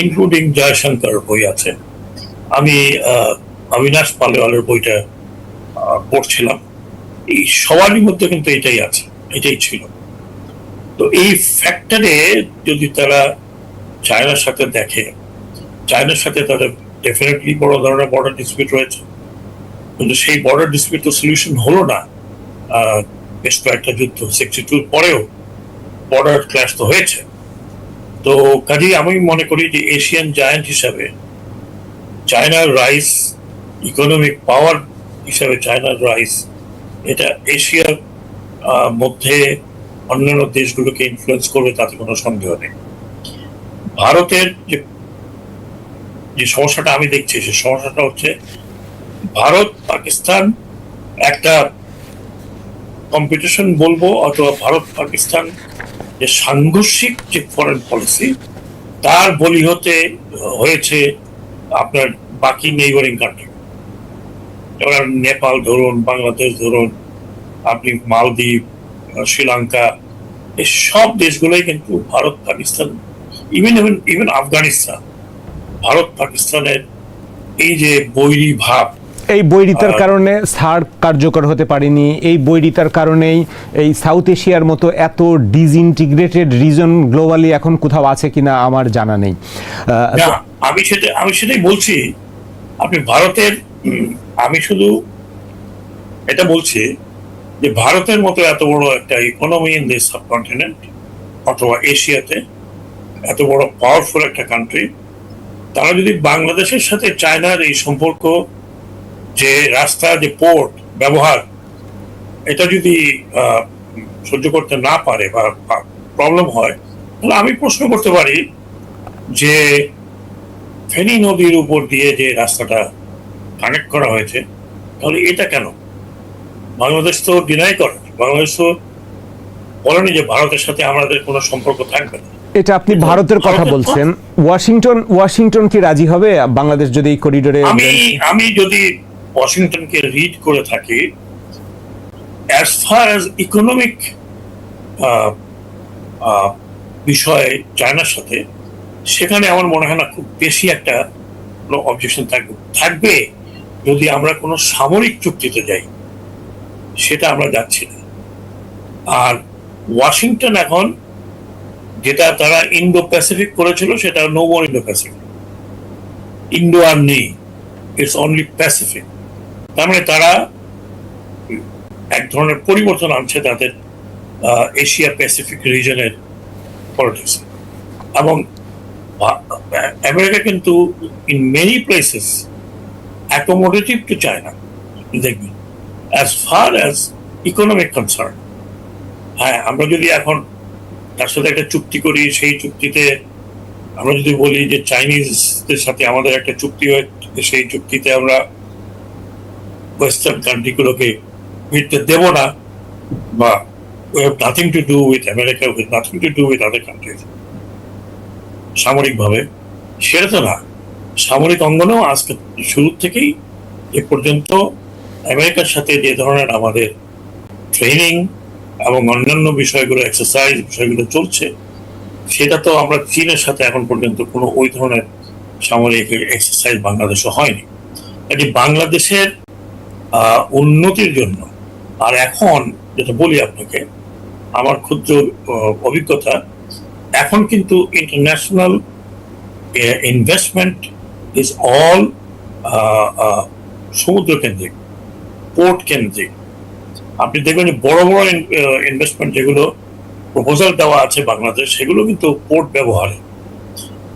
ইনক্লুডিং জয়শঙ্কর বই আছে। আমি অবিনাশ পালেওয়ালের বইটা পড়ছিলাম। এই সবারই মধ্যে কিন্তু এটাই আছে, এটাই ছিল। তো এই ফ্যাক্টরে যদি তারা চায়নার সাথে দেখে, চায়নার সাথে তাদের ডেফিনেটলি বড় ধরনের বর্ডার ডিসপিউট রয়েছে, কিন্তু সেই বর্ডার ডিসপিউট তো সলিউশন হলো না। বেশ কয়েকটা যুদ্ধ 62 পরেও বর্ডার ক্ল্যাশ তো হয়েছে। তো কাজেই আমি মনে করি যে এশিয়ান জায়ান্ট হিসাবে চায়নার রাইস, ইকোনমিক পাওয়ার হিসাবে চায়নার রাইস, এটা এশিয়ার মধ্যে অন্যান্য দেশগুলোকে ইনফ্লুয়েন্স করবে, তাতে কোনো সন্দেহ নেই। ভারতের যে সমস্যাটা আমি দেখছি, সে সমস্যাটা হচ্ছে ভারত পাকিস্তান একটা কম্পিটিশন বলবো, অথবা ভারত পাকিস্তান যে সাংঘর্ষিক যে ফরেন পলিসি, তার বলি হয়েছে আপনার বাকি নেইবারিং কান্ট্রি। এবার নেপাল ধরুন, বাংলাদেশ ধরুন, আপনি মালদ্বীপ, শ্রীলঙ্কা, এই সব দেশগুলোই কিন্তু ভারত পাকিস্তান, ইভেন আফগানিস্তান, ভারত পাকিস্তানের এই যে বৈরী ভাব, এই বৈরিতার কারণে সার্ক কার্যকর হতে পারেনি। এই বৈরিতার কারণেই এই সাউথ এশিয়ার মতো এত ডিসইন্টিগ্রেটেড রিজন গ্লোবালি এখন কোথাও আছে কিনা আমার জানা নেই। না, আমি সেটাই বলছি। আপনি ভারতের আমি শুধু এটা বলছি যে ভারতের মতো এত বড় একটা ইকোনমি ইন দিস সাবকন্টিনেন্ট অথবা এশিয়াতে, এত বড় পাওয়ারফুল একটা কান্ট্রি, তারা যদি বাংলাদেশের সাথে চায়নার এই সম্পর্ক, যে রাস্তা, যে পোর্ট ব্যবহার, এটা যদি সহ্য করতে না পারে বা প্রবলেম হয়, তাহলে আমি প্রশ্ন করতে পারি যে ফেনী নদীর উপর দিয়ে যে রাস্তাটা কানেক্ট করা হয়েছে, তাহলে এটা কেন? বাংলাদেশ তো ডিনাই করে, বাংলাদেশ তো বলেনি যে ভারতের সাথে আমাদের কোনো সম্পর্ক থাকবে না। এটা আপনি ভারতের কথা বলছেন। ওয়াশিংটন কি রাজি হবে বাংলাদেশ যদি এই করিডোরে? আমি যদি ওয়াশিংটনকে রিড করে থাকি, অ্যাজ ফার অ্যাজ ইকোনমিক বিষয়ে চায়নার সাথে, সেখানে আমার মনে হয় না খুব বেশি একটা কোনো অবজেকশন থাকবে যদি আমরা কোনো সামরিক চুক্তিতে যাই। সেটা আমরা যাচ্ছি না। আর ওয়াশিংটন এখন যেটা তারা ইন্দো প্যাসিফিক করেছিল, সেটা no more Indo Pacific, Indo আর নেই, ইটস অনলি প্যাসিফিক। তার মানে তারা এক ধরনের পরিবর্তন আনছে তাদের এশিয়া প্যাসিফিক রিজনের পলিটিক্স। এবং আমেরিকা কিন্তু in many places accommodative to China, দেখবেন, as far as economic concern. হ্যাঁ, আমরা যদি এখন তার সাথে একটা চুক্তি করি, সেই চুক্তিতে আমরা যদি বলি যে চাইনিজদের সাথে আমাদের একটা চুক্তি হয়, সেই চুক্তিতে আমরা ওয়েস্টার্ন কান্ট্রিগুলোকে ভিড়তে দেব না, বা we have nothing to do with America, with nothing to do with other countries, সামরিকভাবে, সেটা তো না। সামরিক অঙ্গনেও আজকে শুরু থেকেই এ পর্যন্ত আমেরিকার সাথে যে ধরনের আমাদের ট্রেনিং এবং অন্যান্য বিষয়গুলো, এক্সারসাইজ বিষয়গুলো চলছে, সেটা তো আমরা চীনের সাথে এখন পর্যন্ত কোনো ওই ধরনের সামরিক এক্সারসাইজ বাংলাদেশে হয়নি। এটি বাংলাদেশের উন্নতির জন্য। আর এখন যেটা বলি আপনাকে, আমার ক্ষুদ্র অভিজ্ঞতা, এখন কিন্তু ইন্টারন্যাশনাল ইনভেস্টমেন্ট ইজ অল সমুদ্র কেন্দ্রিক, পোর্ট কেন্দ্রিক। আপনি দেখবেন বড় বড় ইনভেস্টমেন্ট যেগুলো প্রপোজাল দেওয়া আছে বাংলাদেশ, সেগুলো কিন্তু পোর্ট ব্যবহারে।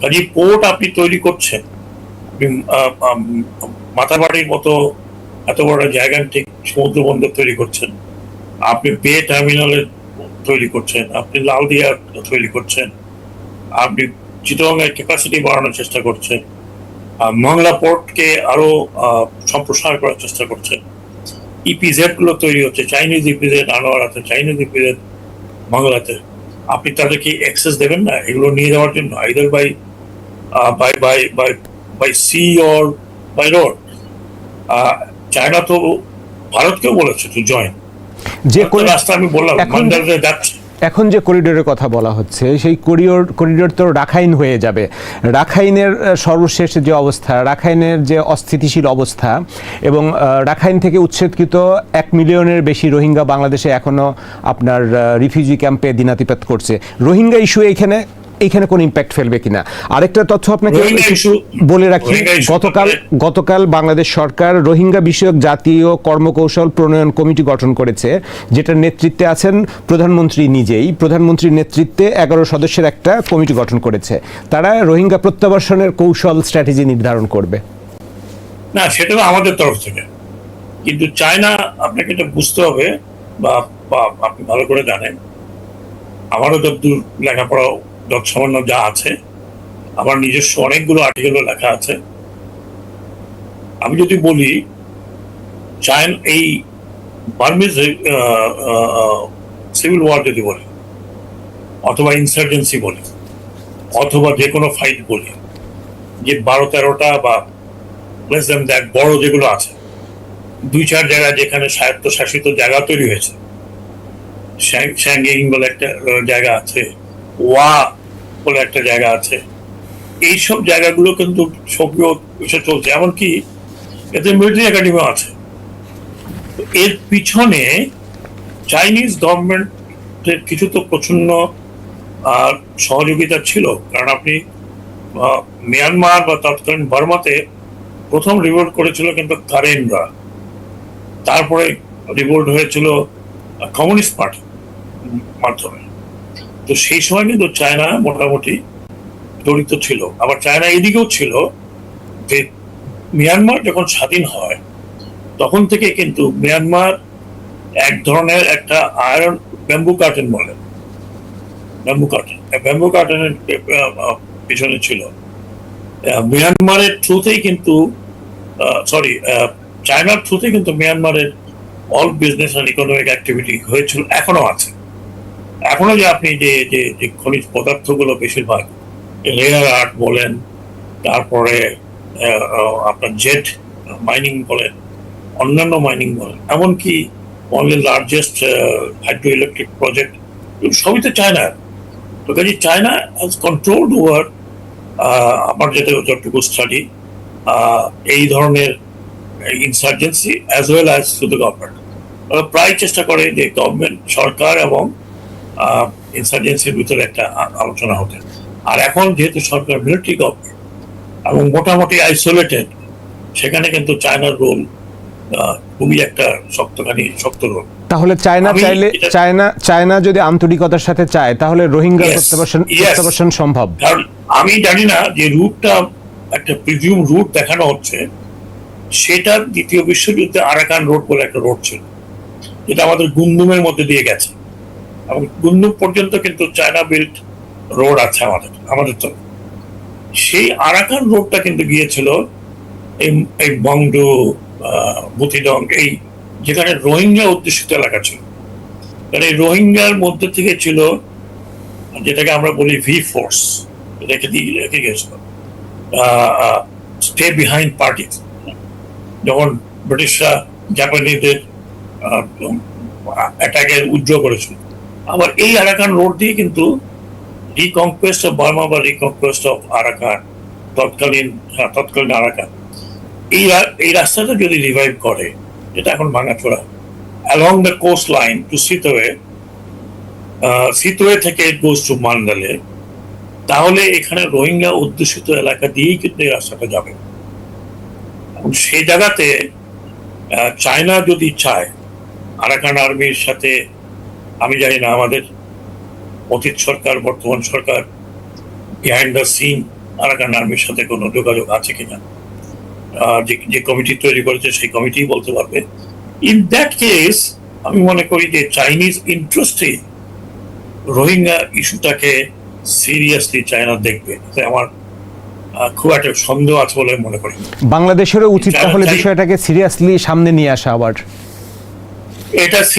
কাজে পোর্ট আপনি তৈরি করছেন, মাতাবাড়ির মতো এত বড় জায়গা ঠিক সমুদ্র বন্দর তৈরি করছেন, আপনি বে টার্মিনালের তৈরি করছেন, আপনি লালদিয়া তৈরি করছেন, আপনি চিটাগংয়ের ক্যাপাসিটি বাড়ানোর চেষ্টা করছেন, মংলা পোর্টকে আরো সম্প্রসারণ করার চেষ্টা করছেন, ইপিজেড গুলো তৈরি হচ্ছে, চাইনিজ ইপিজেড আনোয়ারাতে, চাইনিজ ইপিজেড বাংলাতে। আপনি তাদেরকে অ্যাক্সেস দেবেন না এগুলো নিয়ে যাওয়ার জন্য, either by by by by by sea or by road? China তো ভারতকেও বলেছে টু জয়েন, যে রাস্তা আমি বললাম মান্দারে যাচ্ছে। এখন যে করিডোরের কথা বলা হচ্ছে, সেই করিডোর তো রাখাইন হয়ে যাবে। রাখাইনের সর্বশেষ যে অবস্থা, রাখাইনের যে অস্থিতিশীল অবস্থা, এবং রাখাইন থেকে উচ্ছেদকৃত 1 মিলিয়নের বেশি রোহিঙ্গা বাংলাদেশে এখনো আপনার রিফিউজি ক্যাম্পে দিনাতিপাত করছে। রোহিঙ্গা ইস্যু এইখানে কোন ইম্প্যাক্ট ফেলবে কিনা? আরেকটা তথ্য আপনাকে বলে রাখি, গতকাল বাংলাদেশ সরকার রোহিঙ্গা বিষয়ক জাতীয় কর্মকৌশল প্রণয়ন কমিটি গঠন করেছে, যেটার নেতৃত্বে আছেন প্রধানমন্ত্রী নিজেই। প্রধানমন্ত্রীর নেতৃত্বে 11 সদস্যের একটা কমিটি গঠন করেছে। তারা রোহিঙ্গা প্রত্যাবাসনের কৌশল, স্ট্র্যাটেজি নির্ধারণ করবে। না, সেটা তো আমাদের তরফ থেকে, কিন্তু চায়না, আপনাকে এটা বুঝতে হবে, বা আপনি ভালো করে জানেন, আমারও যতদূর লেখাপড়া যত সামান্য যা আছে, আমার নিজস্ব অনেকগুলো আর্টিকেলও লেখা আছে। আমি যদি বলি চায়না এই বার্মিজ সিভিল ওয়ার যদি বলি, অথবা ইনসার্জেন্সি বলি, অথবা যে কোনো ফাইট বলি, যে 12-13টা বা লেস দ্যান দ্যাট বড় যেগুলো আছে, 2-4 জায়গা যেখানে স্বায়ত্তশাসিত জায়গা তৈরি হয়েছে, শ্যাঙ্গিং বলে একটা জায়গা আছে, ওয়া বলে একটা জায়গা আছে, এইসব জায়গাগুলো কিন্তু সক্রিয় এসে চলছে, এমনকি এতে মিলিটারি একাডেমিও আছে। এর পিছনে চাইনিজ গভর্নমেন্টের কিছু তো প্রচন্ড সহযোগিতা ছিল, কারণ আপনি মিয়ানমার বা তৎকালীন বর্মাতে প্রথম রিভোল্ট করেছিল কিন্তু কারেনরা, তারপরে রিভোল্ট হয়েছিল কমিউনিস্ট পার্টি মাধ্যমে। তো সেই সময় কিন্তু চায়না মোটামুটি জড়িত ছিল। আবার চায়না এদিকেও ছিল যে মিয়ানমার যখন স্বাধীন হয় তখন থেকে কিন্তু মিয়ানমার এক ধরনের একটা আয়রন ব্যাম্বু কার্টেন বলে, ব্যাম্বু কার্টেনের পিছনে ছিল। মিয়ানমারের থ্রুতেই কিন্তু চায়নার থ্রুতেই কিন্তু মিয়ানমারের all business and economic activity হয়েছিল, এখনো আছে। এখনো যে আপনি যে খনিজ পদার্থগুলো বেশিরভাগ রেয়ার আর্ট বলেন, তারপরে আপনার জেট মাইনিং বলেন, অন্যান্য মাইনিং বলেন, এমনকি ওয়ার্ল্ডের লার্জেস্ট হাইড্রো ইলেকট্রিক প্রজেক্ট, সবই তো চায়নার। তো কাজে চায়না হ্যাজ কন্ট্রোলড ওভার, আমার যেটা যতটুকু স্টাডি, এই ধরনের insurgency as well as to the government. প্রায় চেষ্টা করে যে গভর্নমেন্ট, সরকার এবং ইনসার্জেন্সির ভিতরে একটা আলোচনা হতে। আর এখন যেহেতু সরকার মিলিটারি গভর্নমেন্ট এবং মোটামুটি আইসোলেটেড, সেখানে কিন্তু চায়নার রোল খুবই একটা শক্ত রোল। তাহলে চায়না যদি আন্তরিকতার সাথে চায় তাহলে রোহিঙ্গা প্রত্যাবাসন সম্ভব। কারণ আমি জানি না যে রুটটা একটা প্রিজিউম রুট দেখানো হচ্ছে, সেটা দ্বিতীয় বিশ্বযুদ্ধে আরাকান রোড বলে একটা রোড ছিল, যেটা আমাদের গুন্দুমের মধ্যে দিয়ে গেছে, এবং গুন্দুম পর্যন্ত কিন্তু চায়না বিল্ট রোড আছে আমাদের তো। সেই আরাকান রোডটা কিন্তু গিয়েছিল এই বংডু, বুথিডং, এই যেখানে রোহিঙ্গা অধ্যুষিত এলাকা ছিল। কারণ এই রোহিঙ্গার মধ্যে থেকে ছিল যেটাকে আমরা বলি ভি ফোর্স, রেখে গেছিল স্টে বিহাইন্ড পার্টি, যখন ব্রিটিশরা জাপানিদের অ্যাটাকে উজ্জ্ব করেছিল। আবার এই আরাকান রোড দিয়ে কিন্তু রিকনকোয়েস্ট অফ বার্মা বা রিকনকোয়েস্ট অফ আরাকান, তৎকালীন আরাকান, এই রাস্তাটা যদি রিভাইভ করে, এটা এখন ভাঙাচোরা, along the coast line to Sittwe থেকে ইট গোজ টু মান্ডালে, তাহলে এখানে রোহিঙ্গা অধ্যুষিত এলাকা দিয়েই কিন্তু এই রাস্তাটা যাবে। এবং সেই জায়গাতে চায়না যদি চায় আরাকান আর্মির সাথে, আমি জানি না আমাদের অতীত সরকার, বর্তমান সরকার বিহাইন্ড দ্য সিন আরাকান আর্মির সাথে কোনো যোগাযোগ আছে কিনা, যে কমিটি তৈরি করেছে সেই কমিটি বলতে পারবে। ইন দ্যাট কেস আমি মনে করি যে চাইনিজ ইন্টারেস্টে রোহিঙ্গা ইস্যুটাকে সিরিয়াসলি চায়না দেখবে, আমার খুব একটা সন্দেহ আছে বলে মনে করি। বাংলাদেশেরও উচিত তাহলে বিষয়টাকে সিরিয়াসলি সামনে নিয়ে আসা। আবার এটা